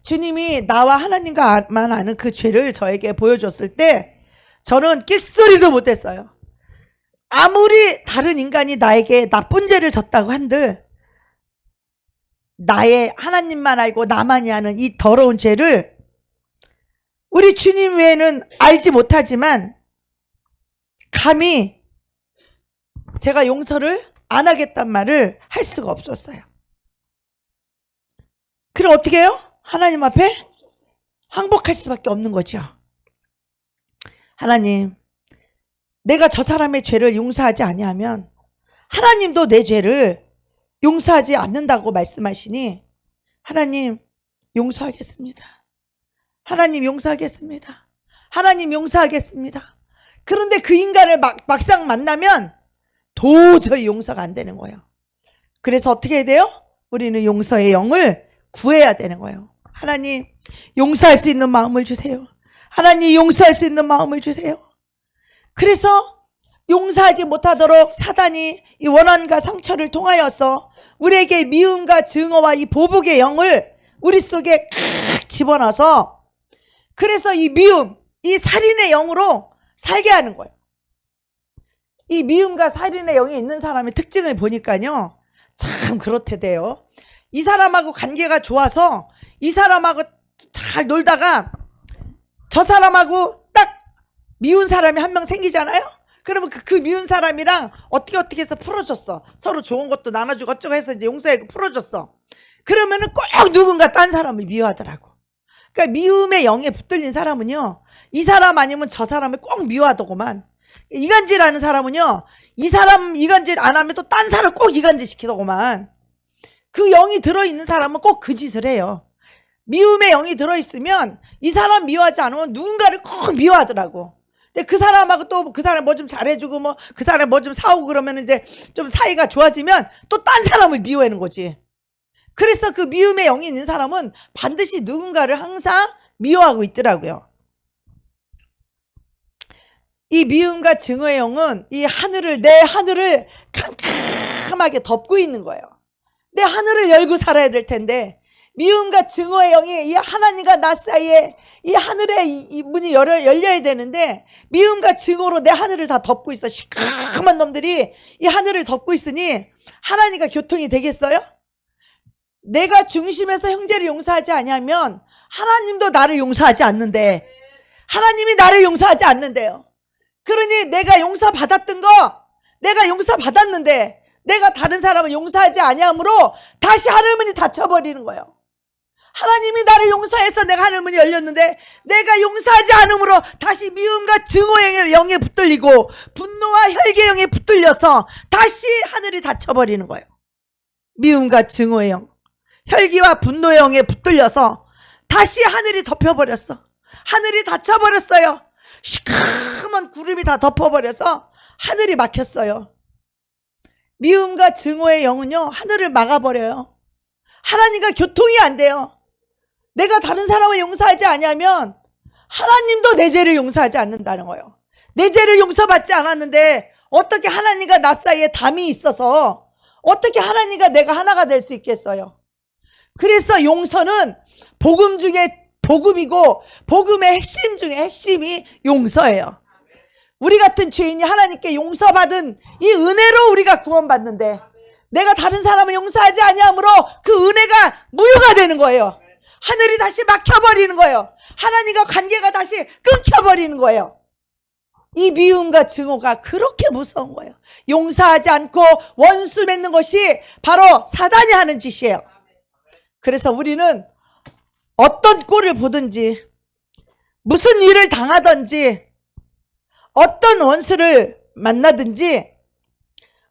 주님이 나와 하나님과만 아는 그 죄를 저에게 보여줬을 때 저는 끽소리도 못했어요. 아무리 다른 인간이 나에게 나쁜 죄를 졌다고 한들 나의 하나님만 알고 나만이 아는 이 더러운 죄를 우리 주님 외에는 알지 못하지만 감히 제가 용서를 안 하겠단 말을 할 수가 없었어요. 그럼 어떻게 해요? 하나님 앞에 항복할 수밖에 없는 거죠. 하나님, 내가 저 사람의 죄를 용서하지 아니하면 하나님도 내 죄를 용서하지 않는다고 말씀하시니 하나님 용서하겠습니다. 하나님 용서하겠습니다. 하나님 용서하겠습니다. 그런데 그 인간을 막상 만나면 도저히 용서가 안 되는 거예요. 그래서 어떻게 해야 돼요? 우리는 용서의 영을 구해야 되는 거예요. 하나님 용서할 수 있는 마음을 주세요. 하나님 용서할 수 있는 마음을 주세요. 그래서 용서하지 못하도록 사단이 이 원한과 상처를 통하여서 우리에게 미움과 증오와 이 보복의 영을 우리 속에 칵 집어넣어서 그래서 이 미움, 이 살인의 영으로 살게 하는 거예요. 이 미움과 살인의 영이 있는 사람의 특징을 보니까요, 참 그렇대요. 이 사람하고 관계가 좋아서 이 사람하고 잘 놀다가 저 사람하고 딱 미운 사람이 한 명 생기잖아요. 그러면 그 미운 사람이랑 어떻게 해서 풀어줬어. 서로 좋은 것도 나눠주고 어쩌고 해서 이제 용서하고 풀어줬어. 그러면은 꼭 누군가 딴 사람을 미워하더라고. 그러니까 미움의 영에 붙들린 사람은요, 이 사람 아니면 저 사람을 꼭 미워하더구만. 이간질하는 사람은요, 이 사람 이간질 안 하면 또 딴 사람 꼭 이간질 시키더구만. 그 영이 들어있는 사람은 꼭 그 짓을 해요. 미움의 영이 들어있으면 이 사람 미워하지 않으면 누군가를 꼭 미워하더라고. 근데 그 사람하고 또 그 사람 뭐 좀 잘해주고 뭐 그 사람 뭐 좀 사오고 그러면 이제 좀 사이가 좋아지면 또 딴 사람을 미워하는 거지. 그래서 그 미움의 영이 있는 사람은 반드시 누군가를 항상 미워하고 있더라고요. 이 미움과 증오의 영은 이 하늘을, 내 하늘을 캄캄하게 덮고 있는 거예요. 내 하늘을 열고 살아야 될 텐데 미움과 증오의 영이 이 하나님과 나 사이에 이 하늘의 이 문이 열려야 되는데 미움과 증오로 내 하늘을 다 덮고 있어. 시커먼 놈들이 이 하늘을 덮고 있으니 하나님과 교통이 되겠어요? 내가 중심에서 형제를 용서하지 않으면 하나님도 나를 용서하지 않는데, 하나님이 나를 용서하지 않는데요. 그러니 내가 용서받았던 거, 내가 용서받았는데 내가 다른 사람을 용서하지 아니함으로 다시 하늘문이 닫혀버리는 거예요. 하나님이 나를 용서해서 내가 하늘문이 열렸는데 내가 용서하지 않음으로 다시 미움과 증오의 영에 붙들리고 분노와 혈기의 영에 붙들려서 다시 하늘이 닫혀버리는 거예요. 미움과 증오의 영, 혈기와 분노의 영에 붙들려서 다시 하늘이 덮여버렸어. 하늘이 닫혀버렸어요. 시커먼 구름이 다 덮어버려서 하늘이 막혔어요. 미움과 증오의 영은요, 하늘을 막아버려요. 하나님과 교통이 안 돼요. 내가 다른 사람을 용서하지 않으면 하나님도 내 죄를 용서하지 않는다는 거예요. 내 죄를 용서받지 않았는데 어떻게 하나님과 나 사이에 담이 있어서 어떻게 하나님과 내가 하나가 될 수 있겠어요? 그래서 용서는 복음 중에 복음이고 복음의 핵심 중에 핵심이 용서예요. 우리 같은 죄인이 하나님께 용서받은 이 은혜로 우리가 구원받는데 내가 다른 사람을 용서하지 아니함으로 그 은혜가 무효가 되는 거예요. 하늘이 다시 막혀버리는 거예요. 하나님과 관계가 다시 끊겨버리는 거예요. 이 미움과 증오가 그렇게 무서운 거예요. 용서하지 않고 원수 맺는 것이 바로 사단이 하는 짓이에요. 그래서 우리는 어떤 꼴을 보든지 무슨 일을 당하든지 어떤 원수를 만나든지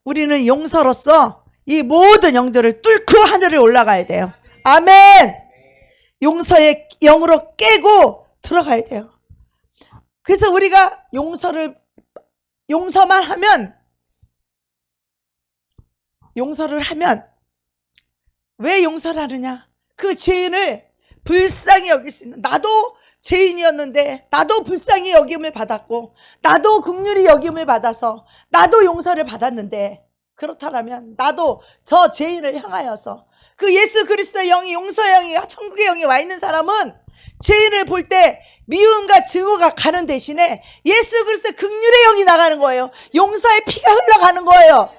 우리는 용서로서 이 모든 영들을 뚫고 하늘에 올라가야 돼요. 아멘. 용서의 영으로 깨고 들어가야 돼요. 그래서 우리가 용서만 하면, 용서를 하면 왜 용서를 하느냐? 그 죄인을 불쌍히 여길 수 있는, 나도 죄인이었는데 나도 불쌍히 여김을 받았고 나도 긍휼히 여김을 받아서 나도 용서를 받았는데, 그렇다면 나도 저 죄인을 향하여서 그 예수 그리스도의 영이, 용서의 영이, 천국의 영이 와 있는 사람은 죄인을 볼 때 미움과 증오가 가는 대신에 예수 그리스도의 긍휼의 영이 나가는 거예요. 용서의 피가 흘러가는 거예요.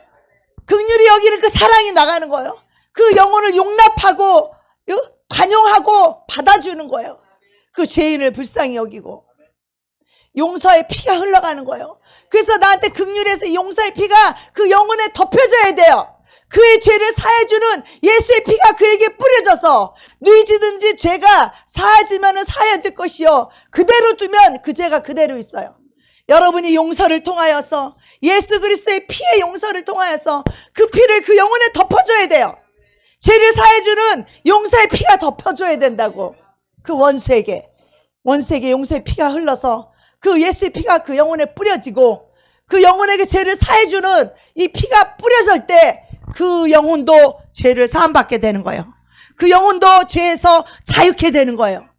긍휼히 여기는 그 사랑이 나가는 거예요. 그 영혼을 용납하고 관용하고 받아주는 거예요. 그 죄인을 불쌍히 여기고 용서의 피가 흘러가는 거예요. 그래서 나한테 긍휼해서 용서의 피가 그 영혼에 덮여져야 돼요. 그의 죄를 사해주는 예수의 피가 그에게 뿌려져서 누이지든지 죄가 사하지면 사해질 것이요 그대로 두면 그 죄가 그대로 있어요. 여러분이 용서를 통하여서, 예수 그리스도의 피의 용서를 통하여서 그 피를 그 영혼에 덮어줘야 돼요. 죄를 사해주는 용서의 피가 덮어줘야 된다고. 그 원수에게 용서의 피가 흘러서 그 예수의 피가 그 영혼에 뿌려지고 그 영혼에게 죄를 사해주는 이 피가 뿌려질 때 그 영혼도 죄를 사함받게 되는 거예요. 그 영혼도 죄에서 자유케 되는 거예요.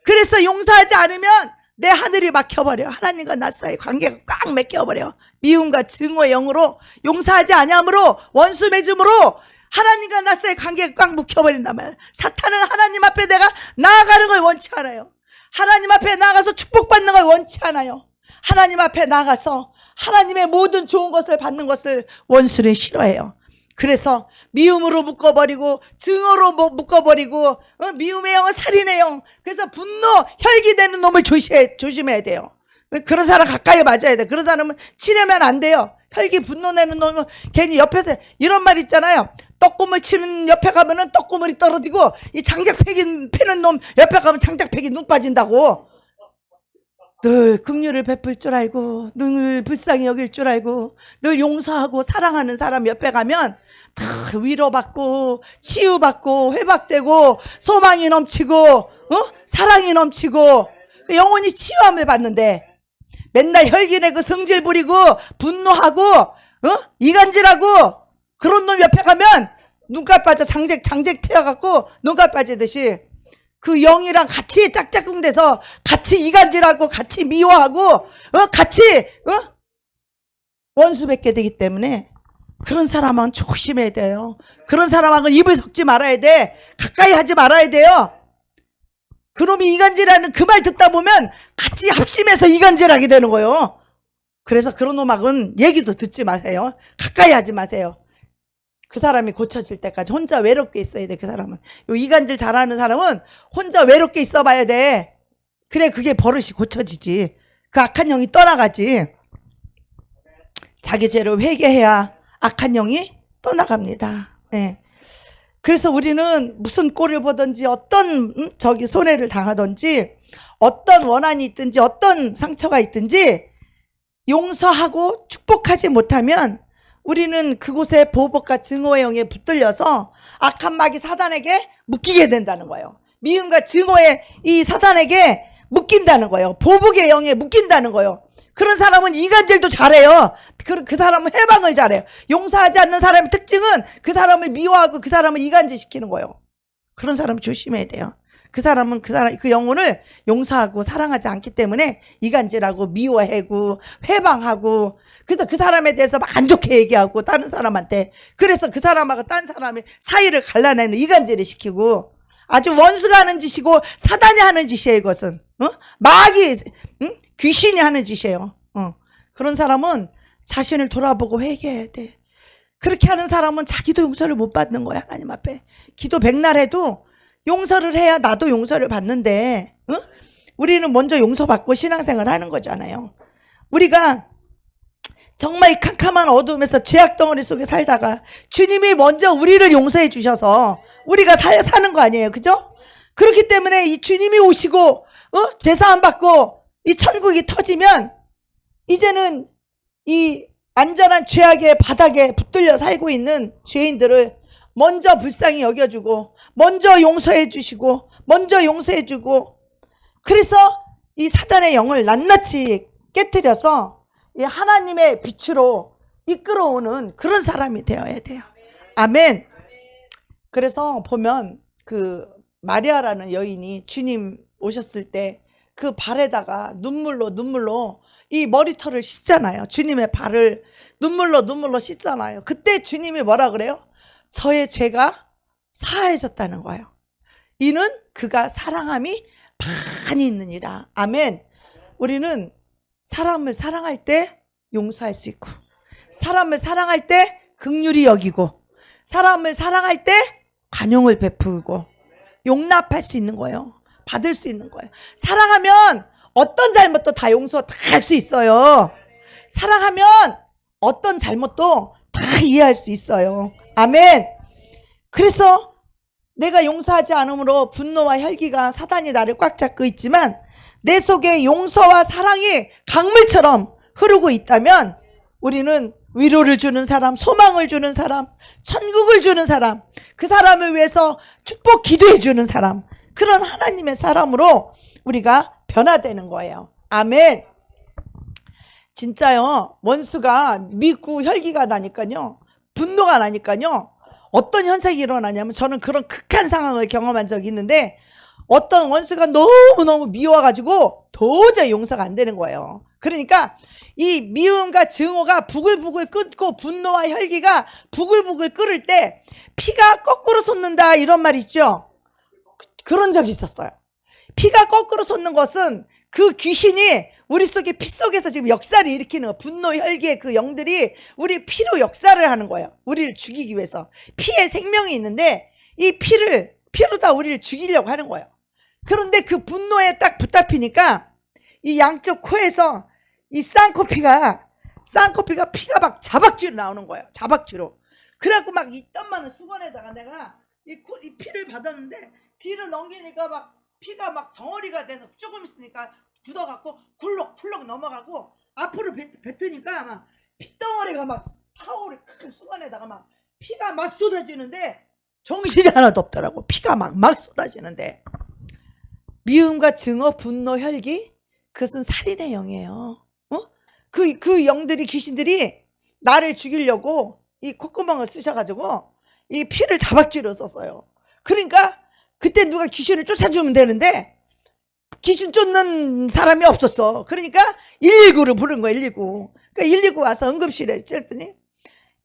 그래서 용서하지 않으면 내 하늘이 막혀버려요. 하나님과 나 사이 관계가 꽉 막혀버려요. 미움과 증오의 영으로 용서하지 아니함으로 원수 맺음으로 하나님과 나 사이 관계가 꽉 묶여버린단 말이에요. 사탄은 하나님 앞에 내가 나아가는 걸 원치 않아요. 하나님 앞에 나아가서 축복받는 걸 원치 않아요. 하나님 앞에 나가서 하나님의 모든 좋은 것을 받는 것을 원수는 싫어해요. 그래서 미움으로 묶어버리고 증오로 묶어버리고 미움의 영은 살인의 영, 그래서 분노 혈기되는 놈을 조심해야 돼요. 그런 사람 가까이 맞아야 돼. 그런 사람은 친하면 안 돼요. 혈기 분노 내는 놈은 괜히 옆에서 이런 말 있잖아요. 떡고물 치는 옆에 가면은 떡고물이 떨어지고 이 장작패기 패는 놈 옆에 가면 장작패기 눈 빠진다고. 늘 긍휼을 베풀 줄 알고 늘 불쌍히 여길 줄 알고 늘 용서하고 사랑하는 사람 옆에 가면 다 위로받고 치유받고 회복되고 소망이 넘치고 사랑이 넘치고 영혼이 치유함을 받는데, 맨날 혈기내고 성질 부리고 분노하고 이간질하고 그런 놈 옆에 가면 눈깔 빠져 장작 태워갖고 눈깔 빠지듯이 그 영이랑 같이 짝짝꿍돼서 같이 이간질하고 같이 미워하고 같이 원수 맺게 되기 때문에 그런 사람은 조심해야 돼요. 그런 사람하고는 입을 섞지 말아야 돼. 가까이 하지 말아야 돼요. 그놈이 이간질하는 그 말 듣다 보면 같이 합심해서 이간질하게 되는 거예요. 그래서 그런 놈하고는 얘기도 듣지 마세요. 가까이 하지 마세요. 그 사람이 고쳐질 때까지 혼자 외롭게 있어야 돼. 그 사람은. 요 이간질 잘하는 사람은 혼자 외롭게 있어 봐야 돼. 그래 그게 버릇이 고쳐지지. 그 악한 영이 떠나가지. 자기 죄를 회개해야 악한 영이 떠나갑니다. 네. 그래서 우리는 무슨 꼴을 보든지 어떤 손해를 당하든지 어떤 원한이 있든지 어떤 상처가 있든지 용서하고 축복하지 못하면 우리는 그곳에 보복과 증오의 영에 붙들려서 악한 마귀 사단에게 묶이게 된다는 거예요. 미움과 증오의 이 사단에게 묶인다는 거예요. 보복의 영에 묶인다는 거예요. 그런 사람은 이간질도 잘해요. 그 사람은 해방을 잘해요. 용서하지 않는 사람의 특징은 그 사람을 미워하고 그 사람을 이간질시키는 거예요. 그런 사람 조심해야 돼요. 그 사람은 그 영혼을 용서하고 사랑하지 않기 때문에 이간질하고 미워하고 회방하고 그래서 그 사람에 대해서 막 안 좋게 얘기하고 다른 사람한테 그래서 그 사람하고 딴 사람의 사이를 갈라내는 이간질을 시키고 아주 원수가 하는 짓이고 사단이 하는 짓이에요. 이것은 마귀 귀신이 하는 짓이에요. 그런 사람은 자신을 돌아보고 회개해야 돼. 그렇게 하는 사람은 자기도 용서를 못 받는 거야. 하나님 앞에 기도 백날 해도 용서를 해야 나도 용서를 받는데 우리는 먼저 용서받고 신앙생활 하는 거잖아요. 우리가 정말 이 캄캄한 어두움에서 죄악 덩어리 속에 살다가 주님이 먼저 우리를 용서해 주셔서 우리가 사는 거 아니에요. 그죠? 그렇기 때문에 이 주님이 오시고 제사함 받고 이 천국이 터지면 이제는 이 안전한 죄악의 바닥에 붙들려 살고 있는 죄인들을 먼저 불쌍히 여겨주고 먼저 용서해 주시고 먼저 용서해 주고 그래서 이 사단의 영을 낱낱이 깨트려서 이 하나님의 빛으로 이끌어오는 그런 사람이 되어야 돼요. 아멘. 그래서 보면 그 마리아라는 여인이 주님 오셨을 때 그 발에다가 눈물로 이 머리털을 씻잖아요. 주님의 발을 눈물로 씻잖아요. 그때 주님이 뭐라 그래요? 저의 죄가 사해졌다는 거예요. 이는 그가 사랑함이 많이 있느니라. 아멘. 우리는 사람을 사랑할 때 용서할 수 있고 사람을 사랑할 때 긍휼히 여기고 사람을 사랑할 때 관용을 베풀고 용납할 수 있는 거예요. 받을 수 있는 거예요. 사랑하면 어떤 잘못도 다 용서 다 할 수 있어요. 사랑하면 어떤 잘못도 다 이해할 수 있어요. 아멘. 그래서 내가 용서하지 않으므로 분노와 혈기가 사단이 나를 꽉 잡고 있지만 내 속에 용서와 사랑이 강물처럼 흐르고 있다면 우리는 위로를 주는 사람, 소망을 주는 사람, 천국을 주는 사람, 그 사람을 위해서 축복 기도해 주는 사람, 그런 하나님의 사람으로 우리가 변화되는 거예요. 아멘. 진짜요. 원수가 믿고 혈기가 나니까요. 분노가 나니까요. 어떤 현상이 일어나냐면 저는 그런 극한 상황을 경험한 적이 있는데 어떤 원수가 너무너무 미워가지고 도저히 용서가 안 되는 거예요. 그러니까 이 미움과 증오가 부글부글 끓고 분노와 혈기가 부글부글 끓을 때 피가 거꾸로 솟는다 이런 말 있죠. 그런 적이 있었어요. 피가 거꾸로 솟는 것은 그 귀신이 우리 속에 피 속에서 지금 역사를 일으키는 거예요. 분노 혈기의 그 영들이 우리 피로 역사를 하는 거예요. 우리를 죽이기 위해서. 피에 생명이 있는데 이 피로 다 우리를 죽이려고 하는 거예요. 그런데 그 분노에 딱 붙잡히니까 이 양쪽 코에서 이 쌍코피가 피가 막 자박지로 나오는 거예요. 자박지로. 그래갖고 막 이 땀 많은 수건에다가 내가 이 피를 받았는데 뒤로 넘기니까 막 피가 막 덩어리가 돼서 조금 있으니까 굳어갖고 굴럭굴럭 넘어가고 앞으로 뱉으니까 막 피덩어리가 막 타오르 큰 수건에다가 막 피가 막 쏟아지는데 정신이 하나도 없더라고. 피가 막 쏟아지는데 미움과 증오, 분노, 혈기 그것은 살인의 영이에요. 그 영들이 귀신들이 나를 죽이려고 이 콧구멍을 쓰셔가지고 이 피를 자박쥐로 썼어요. 그러니까 그때 누가 귀신을 쫓아주면 되는데 귀신 쫓는 사람이 없었어. 그러니까 119를 부른 거야. 119. 그러니까 119 와서 응급실에 찔더니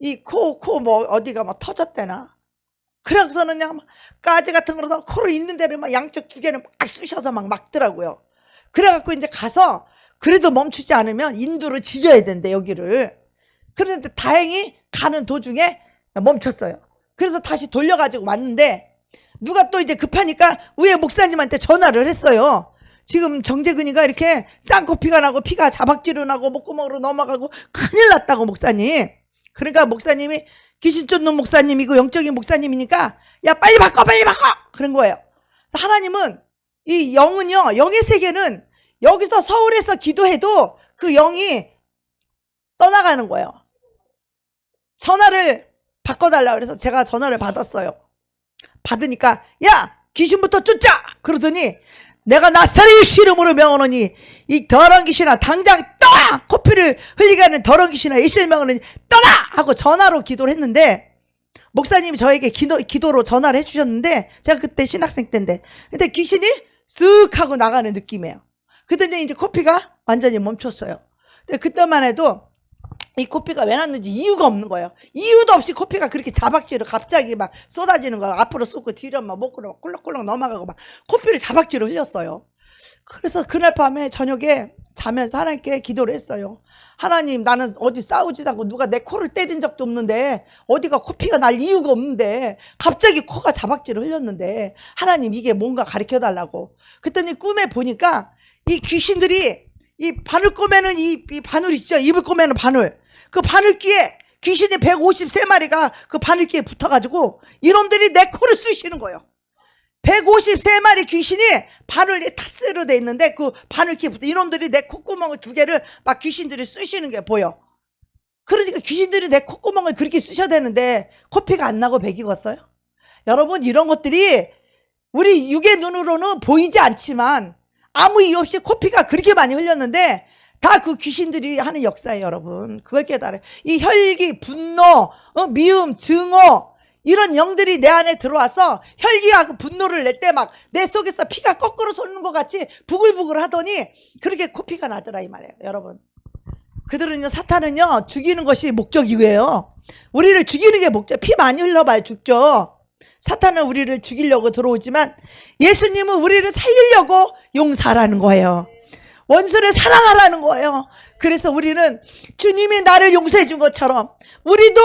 이 코 뭐 어디가 막 터졌대나. 그러고서는 그냥 막 가지 같은 거로 코로 있는 데를 막 양쪽 두 개를 막 쑤셔서 막 막더라고요. 그래갖고 이제 가서 그래도 멈추지 않으면 인두를 지져야 된대, 여기를. 그런데 다행히 가는 도중에 멈췄어요. 그래서 다시 돌려가지고 왔는데 누가 또 이제 급하니까 위에 목사님한테 전화를 했어요. 지금 정재근이가 이렇게 쌍코피가 나고 피가 자박지로 나고 목구멍으로 넘어가고 큰일 났다고, 목사님. 그러니까 목사님이 귀신 쫓는 목사님이고 영적인 목사님이니까 야 빨리 바꿔 그런 거예요. 하나님은 이 영은요, 영의 세계는 여기서 서울에서 기도해도 그 영이 떠나가는 거예요. 전화를 바꿔달라고 그래서 제가 전화를 받았어요. 받으니까 야 귀신부터 쫓자 그러더니 내가 나사렛 예수 이름으로 명하노니 이 더러운 귀신아 당장 떠나! 코피를 흘리게 하는 더러운 귀신아 예수의 명하노니 떠나! 하고 전화로 기도를 했는데 목사님이 저에게 기도로 전화를 해주셨는데 제가 그때 신학생 때인데 근데 귀신이 쓱 하고 나가는 느낌이에요. 그랬더니 이제 코피가 완전히 멈췄어요. 근데 그때만 해도 이 코피가 왜 났는지 이유가 없는 거예요. 이유도 없이 코피가 그렇게 자박지로 갑자기 막 쏟아지는 거예요. 앞으로 쏟고 뒤로 막 목으로 막 꿀렁꿀렁 넘어가고 막 코피를 자박지로 흘렸어요. 그래서 그날 밤에 저녁에 자면서 하나님께 기도를 했어요. 하나님, 나는 어디 싸우지도 않고 누가 내 코를 때린 적도 없는데 어디가 코피가 날 이유가 없는데 갑자기 코가 자박지로 흘렸는데 하나님 이게 뭔가 가르쳐 달라고. 그랬더니 꿈에 보니까 이 귀신들이 이 바늘 꼬매는 이 바늘 있죠. 입을 꼬매는 바늘. 그 바늘귀에 귀신이 153마리가 그 바늘귀에 붙어가지고 이놈들이 내 코를 쑤시는 거예요. 153마리 귀신이 바늘이 타스로 돼 있는데 그 바늘귀에 붙어 이놈들이 내 콧구멍을 두 개를 막 귀신들이 쑤시는 게 보여. 그러니까 귀신들이 내 콧구멍을 그렇게 쑤셔대는데 코피가 안 나고 백이 걷어요. 여러분 이런 것들이 우리 육의 눈으로는 보이지 않지만 아무 이유 없이 코피가 그렇게 많이 흘렸는데 다 그 귀신들이 하는 역사예요, 여러분. 그걸 깨달아요. 이 혈기, 분노, 미움, 증오 이런 영들이 내 안에 들어와서 혈기하고 분노를 낼 때 막 내 속에서 피가 거꾸로 솟는 것 같이 부글부글 하더니 그렇게 코피가 나더라 이 말이에요, 여러분. 그들은요, 사탄은요 죽이는 것이 목적이고요. 우리를 죽이는 게 목적. 피 많이 흘러봐야 죽죠. 사탄은 우리를 죽이려고 들어오지만 예수님은 우리를 살리려고 용서하라는 거예요. 원수를 사랑하라는 거예요. 그래서 우리는 주님이 나를 용서해 준 것처럼 우리도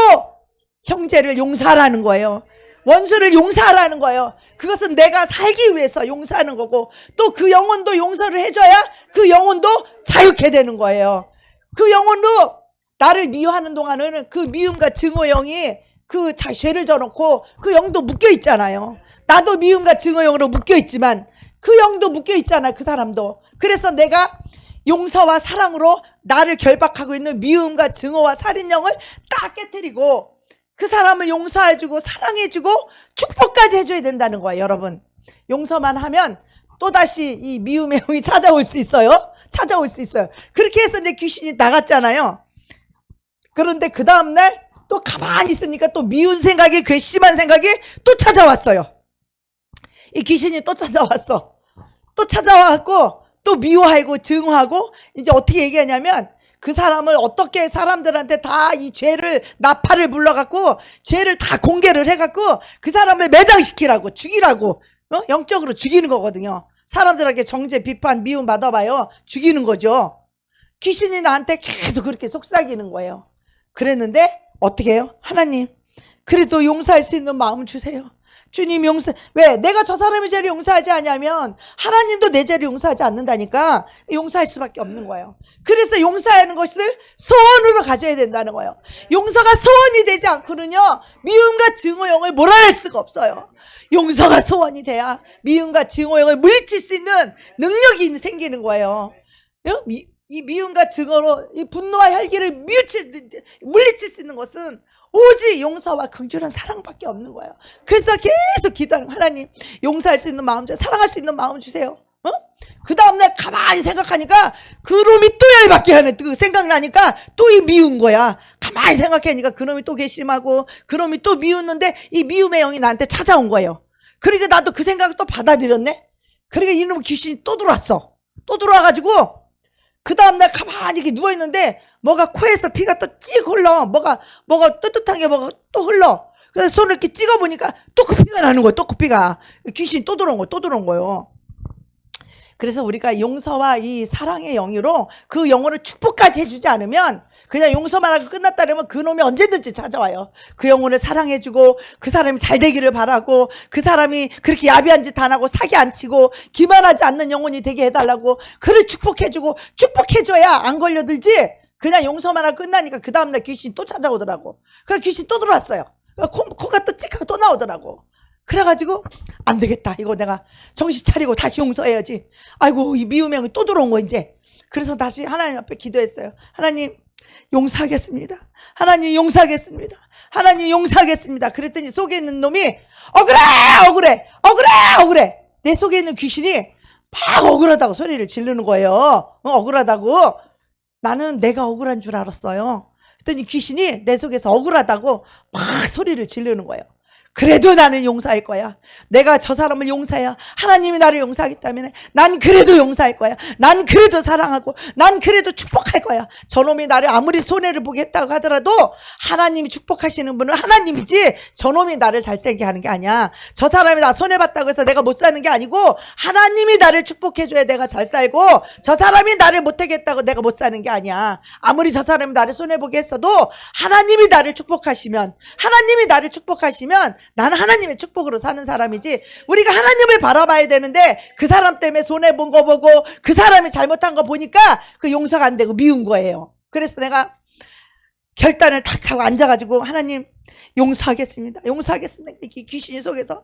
형제를 용서하라는 거예요. 원수를 용서하라는 거예요. 그것은 내가 살기 위해서 용서하는 거고 또 그 영혼도 용서를 해줘야 그 영혼도 자유케 되는 거예요. 그 영혼도 나를 미워하는 동안에는 그 미움과 증오 영이 그 죄를 져놓고 그 영도 묶여 있잖아요. 나도 미움과 증오 영으로 묶여 있지만 그 영도 묶여 있잖아요. 그 사람도. 그래서 내가 용서와 사랑으로 나를 결박하고 있는 미움과 증오와 살인령을 딱 깨뜨리고 그 사람을 용서해주고 사랑해주고 축복까지 해줘야 된다는 거예요, 여러분. 용서만 하면 또다시 이 미움의 영이 찾아올 수 있어요. 찾아올 수 있어요. 그렇게 해서 이제 귀신이 나갔잖아요. 그런데 그 다음날 또 가만히 있으니까 또 미운 생각이, 괘씸한 생각이 또 찾아왔어요. 이 귀신이 또 찾아왔어. 또 찾아와갖고 또 미워하고 증오하고 이제 어떻게 얘기하냐면 그 사람을 어떻게 사람들한테 다 이 죄를 나팔을 불러갖고 죄를 다 공개를 해갖고 그 사람을 매장시키라고 죽이라고 영적으로 죽이는 거거든요. 사람들에게 정죄 비판 미움 받아봐요. 죽이는 거죠. 귀신이 나한테 계속 그렇게 속삭이는 거예요. 그랬는데 어떻게 해요? 하나님 그래도 용서할 수 있는 마음 주세요. 주님 용서. 왜? 내가 저 사람의 죄를 용서하지 않냐면 하나님도 내 죄를 용서하지 않는다니까 용서할 수밖에 없는 거예요. 그래서 용서하는 것을 소원으로 가져야 된다는 거예요. 용서가 소원이 되지 않고는요 미움과 증오영을 몰아낼 수가 없어요. 용서가 소원이 돼야 미움과 증오영을 물리칠 수 있는 능력이 생기는 거예요. 이 미움과 증오로 이 분노와 혈기를 물리칠 수 있는 것은 오직 용서와 긍휼한 사랑밖에 없는 거예요. 그래서 계속 기도하는 거예요. 하나님 용서할 수 있는 마음 주세요. 사랑할 수 있는 마음 주세요. 그 다음날 가만히 생각하니까 그놈이 또 열받게 하네. 그 생각나니까 또 이 미운 거야. 가만히 생각하니까 그놈이 또 괘씸하고 그놈이 또 미웠는데 이 미움의 영이 나한테 찾아온 거예요. 그러니까 나도 그 생각을 또 받아들였네. 그러니까 이놈의 귀신이 또 들어왔어. 또 들어와가지고 그 다음날 가만히 이렇게 누워있는데 뭐가 코에서 피가 또 찍 흘러. 뭐가 뜨뜻한 게 뭐가 또 흘러. 그래서 손을 이렇게 찍어보니까 또 그 피가 나는 거예요. 또 그 피가. 귀신이 또 들어온 거예요. 또 들어온 거예요. 그래서 우리가 용서와 이 사랑의 영으로 그 영혼을 축복까지 해주지 않으면 그냥 용서만 하고 끝났다 그러면 그 놈이 언제든지 찾아와요. 그 영혼을 사랑해주고 그 사람이 잘 되기를 바라고 그 사람이 그렇게 야비한 짓 안 하고 사기 안 치고 기만하지 않는 영혼이 되게 해달라고 그를 축복해주고 축복해줘야 안 걸려들지. 그냥 용서만 하고 끝나니까 그 다음날 귀신이 또 찾아오더라고. 그래서 귀신이 또 들어왔어요. 코가 또 찍하고 또 나오더라고. 그래가지고 안 되겠다. 이거 내가 정신 차리고 다시 용서해야지. 아이고 이 미움의 영이 또 들어온 거 이제. 그래서 다시 하나님 앞에 기도했어요. 하나님 용서하겠습니다. 하나님 용서하겠습니다. 하나님 용서하겠습니다. 그랬더니 속에 있는 놈이 억울해. 내 속에 있는 귀신이 막 억울하다고 소리를 지르는 거예요. 억울하다고. 나는 내가 억울한 줄 알았어요. 그랬더니 귀신이 내 속에서 억울하다고 막 소리를 지르는 거예요. 그래도 나는 용서할 거야. 내가 저 사람을 용서해야 하나님이 나를 용서하기 때문에 난 그래도 용서할 거야. 난 그래도 사랑하고 난 그래도 축복할 거야. 저놈이 나를 아무리 손해를 보게 했다고 하더라도 하나님이 축복하시는 분은 하나님이지 저놈이 나를 잘살게 하는 게 아니야. 저 사람이 나 손해봤다고 해서 내가 못 사는 게 아니고 하나님이 나를 축복해줘야 내가 잘 살고 저 사람이 나를 못하겠다고 내가 못 사는 게 아니야. 아무리 저 사람이 나를 손해보게 했어도 하나님이 나를 축복하시면 나는 하나님의 축복으로 사는 사람이지. 우리가 하나님을 바라봐야 되는데 그 사람 때문에 손해본 거 보고 그 사람이 잘못한 거 보니까 그 용서가 안 되고 미운 거예요. 그래서 내가 결단을 탁 하고 앉아가지고 하나님 용서하겠습니다. 이 귀신이 속에서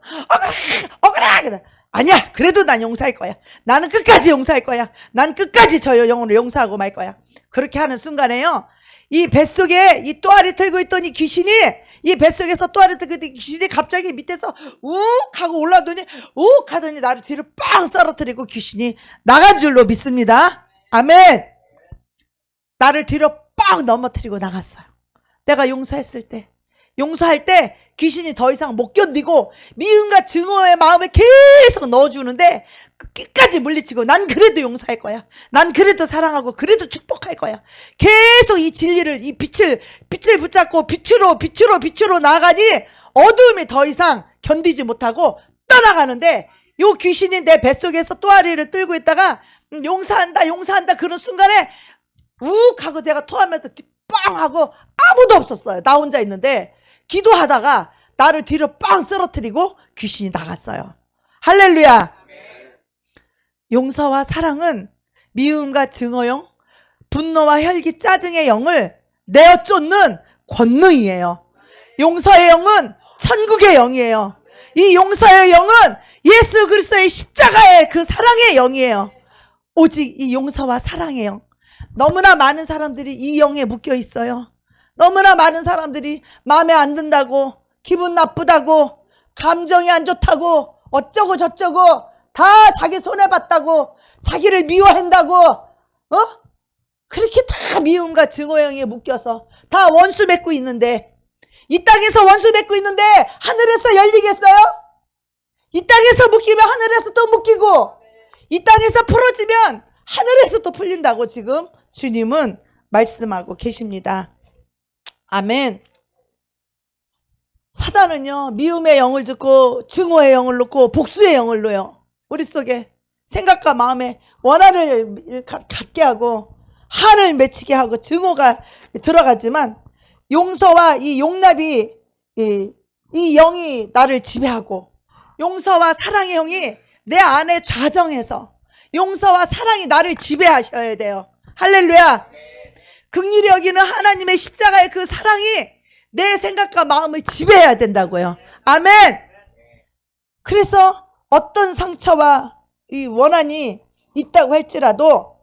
억울해. 아니야. 그래도 난 용서할 거야. 나는 끝까지 용서할 거야. 난 끝까지 저 영혼을 용서하고 말 거야. 그렇게 하는 순간에요. 이 뱃속에 이 또아리 틀고 있더니 귀신이 이 뱃속에서 또아리 틀고 있더니 귀신이 갑자기 밑에서 욱 하고 올라오더니 욱 하더니 나를 뒤로 빵 썰어뜨리고 귀신이 나간 줄로 믿습니다. 아멘. 나를 뒤로 빵 넘어뜨리고 나갔어요. 내가 용서할 때 귀신이 더 이상 못 견디고 미움과 증오의 마음을 계속 넣어주는데 끝까지 물리치고 난 그래도 용서할 거야. 난 그래도 사랑하고 그래도 축복할 거야. 계속 이 진리를 이 빛을 붙잡고 빛으로 나아가니 어두움이 더 이상 견디지 못하고 떠나가는데 요 귀신이 내 뱃속에서 또아리를 들고 있다가 용서한다 그런 순간에 욱 하고 내가 토하면서 빵 하고 아무도 없었어요. 나 혼자 있는데 기도하다가 나를 뒤로 빵 쓰러뜨리고 귀신이 나갔어요. 할렐루야. 용서와 사랑은 미움과 증오영, 분노와 혈기, 짜증의 영을 내어 쫓는 권능이에요. 용서의 영은 천국의 영이에요. 이 용서의 영은 예수 그리스도의 십자가의 그 사랑의 영이에요. 오직 이 용서와 사랑의 영. 너무나 많은 사람들이 이 영에 묶여 있어요. 너무나 많은 사람들이 마음에 안 든다고, 기분 나쁘다고, 감정이 안 좋다고, 어쩌고 저쩌고 다 자기 손해봤다고, 자기를 미워한다고, 그렇게 다 미움과 증오형에 묶여서 다 원수 맺고 있는데, 이 땅에서 원수 맺고 있는데 하늘에서 열리겠어요? 이 땅에서 묶이면 하늘에서 또 묶이고, 이 땅에서 풀어지면 하늘에서 또 풀린다고 지금 주님은 말씀하고 계십니다. 아멘. 사단은요, 미움의 영을 듣고 증오의 영을 놓고 복수의 영을 놓요. 우리 속에 생각과 마음에 원한을 갖게 하고 한을 맺히게 하고 증오가 들어가지만, 용서와 이 용납이 이 영이 나를 지배하고, 용서와 사랑의 영이 내 안에 좌정해서 용서와 사랑이 나를 지배하셔야 돼요. 할렐루야. 긍휼히 여기는 하나님의 십자가의 그 사랑이 내 생각과 마음을 지배해야 된다고요. 아멘. 그래서 어떤 상처와 이 원한이 있다고 할지라도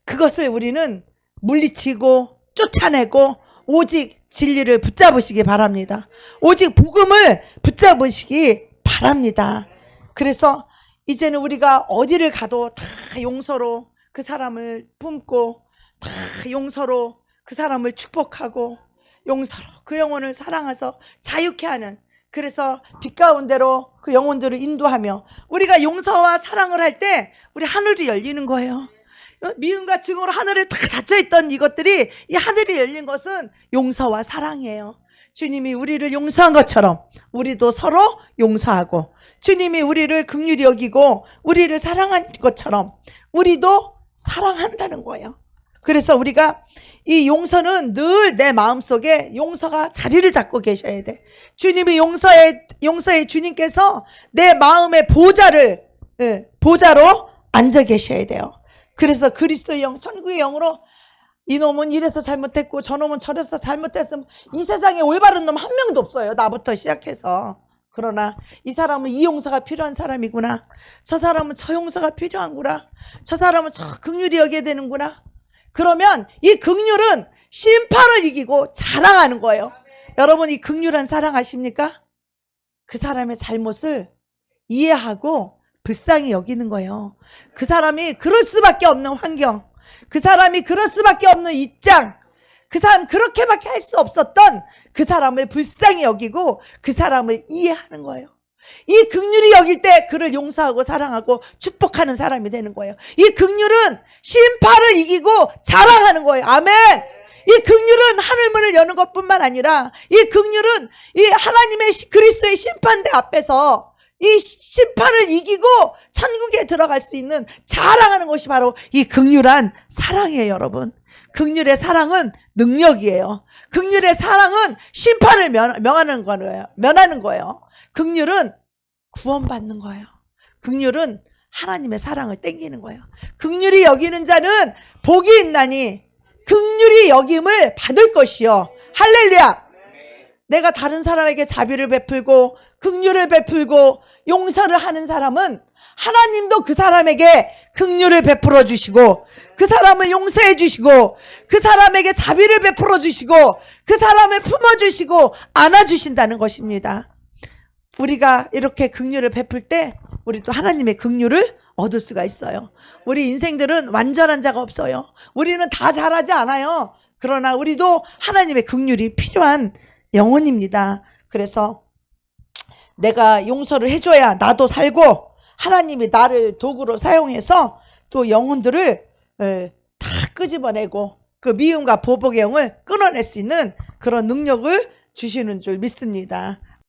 그것을 우리는 물리치고 쫓아내고 오직 진리를 붙잡으시기 바랍니다. 오직 복음을 붙잡으시기 바랍니다. 그래서 이제는 우리가 어디를 가도 다 용서로 그 사람을 품고, 다 용서로 그 사람을 축복하고, 용서로 그 영혼을 사랑해서 자유케 하는 그래서 빛 가운데로 그 영혼들을 인도하며 우리가 용서와 사랑을 할 때 우리 하늘이 열리는 거예요. 미움과 증오로 하늘에 다 닫혀있던 이것들이 이 하늘이 열린 것은 용서와 사랑이에요. 주님이 우리를 용서한 것처럼 우리도 서로 용서하고, 주님이 우리를 긍휼히 여기고 우리를 사랑한 것처럼 우리도 사랑한다는 거예요. 그래서 우리가 이 용서는 늘 내 마음속에 용서가 자리를 잡고 계셔야 돼. 주님이 용서의 주님께서 내 마음의 보좌로 앉아 계셔야 돼요. 그래서 그리스도의 영, 천국의 영으로 이놈은 이래서 잘못했고 저놈은 저래서 잘못했으면 이 세상에 올바른 놈 한 명도 없어요. 나부터 시작해서. 그러나 이 사람은 이 용서가 필요한 사람이구나. 저 사람은 저 용서가 필요한구나. 저 사람은 저 긍휼히 여겨야 되는구나. 그러면 이 긍휼은 심판을 이기고 자랑하는 거예요. 여러분, 이 긍휼한 사랑 아십니까? 그 사람의 잘못을 이해하고 불쌍히 여기는 거예요. 그 사람이 그럴 수밖에 없는 환경, 그 사람이 그럴 수밖에 없는 입장, 그 사람 그렇게밖에 할 수 없었던 그 사람을 불쌍히 여기고 그 사람을 이해하는 거예요. 이 긍휼이 여길 때 그를 용서하고 사랑하고 축복하는 사람이 되는 거예요. 이 긍휼은 심판을 이기고 자랑하는 거예요. 아멘. 이 긍휼은 하늘문을 여는 것뿐만 아니라 이 긍휼은 이 하나님의 그리스도의 심판대 앞에서 이 심판을 이기고 천국에 들어갈 수 있는 자랑하는 것이 바로 이 긍휼한 사랑이에요. 여러분, 긍휼의 사랑은 능력이에요. 긍휼의 사랑은 심판을 면하는 거예요. 긍휼은 구원받는 거예요. 긍휼은 하나님의 사랑을 땡기는 거예요. 긍휼히 여기는 자는 복이 있나니 긍휼히 여김을 받을 것이요. 할렐루야. 내가 다른 사람에게 자비를 베풀고 긍휼을 베풀고 용서를 하는 사람은 하나님도 그 사람에게 긍휼을 베풀어 주시고 그 사람을 용서해 주시고 그 사람에게 자비를 베풀어 주시고 그 사람을 품어 주시고 안아 주신다는 것입니다. 우리가 이렇게 긍휼을 베풀 때 우리도 하나님의 긍휼을 얻을 수가 있어요. 우리 인생들은 완전한 자가 없어요. 우리는 다 잘하지 않아요. 그러나 우리도 하나님의 긍휼이 필요한 영혼입니다. 그래서 내가 용서를 해줘야 나도 살고 하나님이 나를 도구로 사용해서 또 영혼들을 다 끄집어내고 그 미움과 보복의 영을 끊어낼 수 있는 그런 능력을 주시는 줄 믿습니다.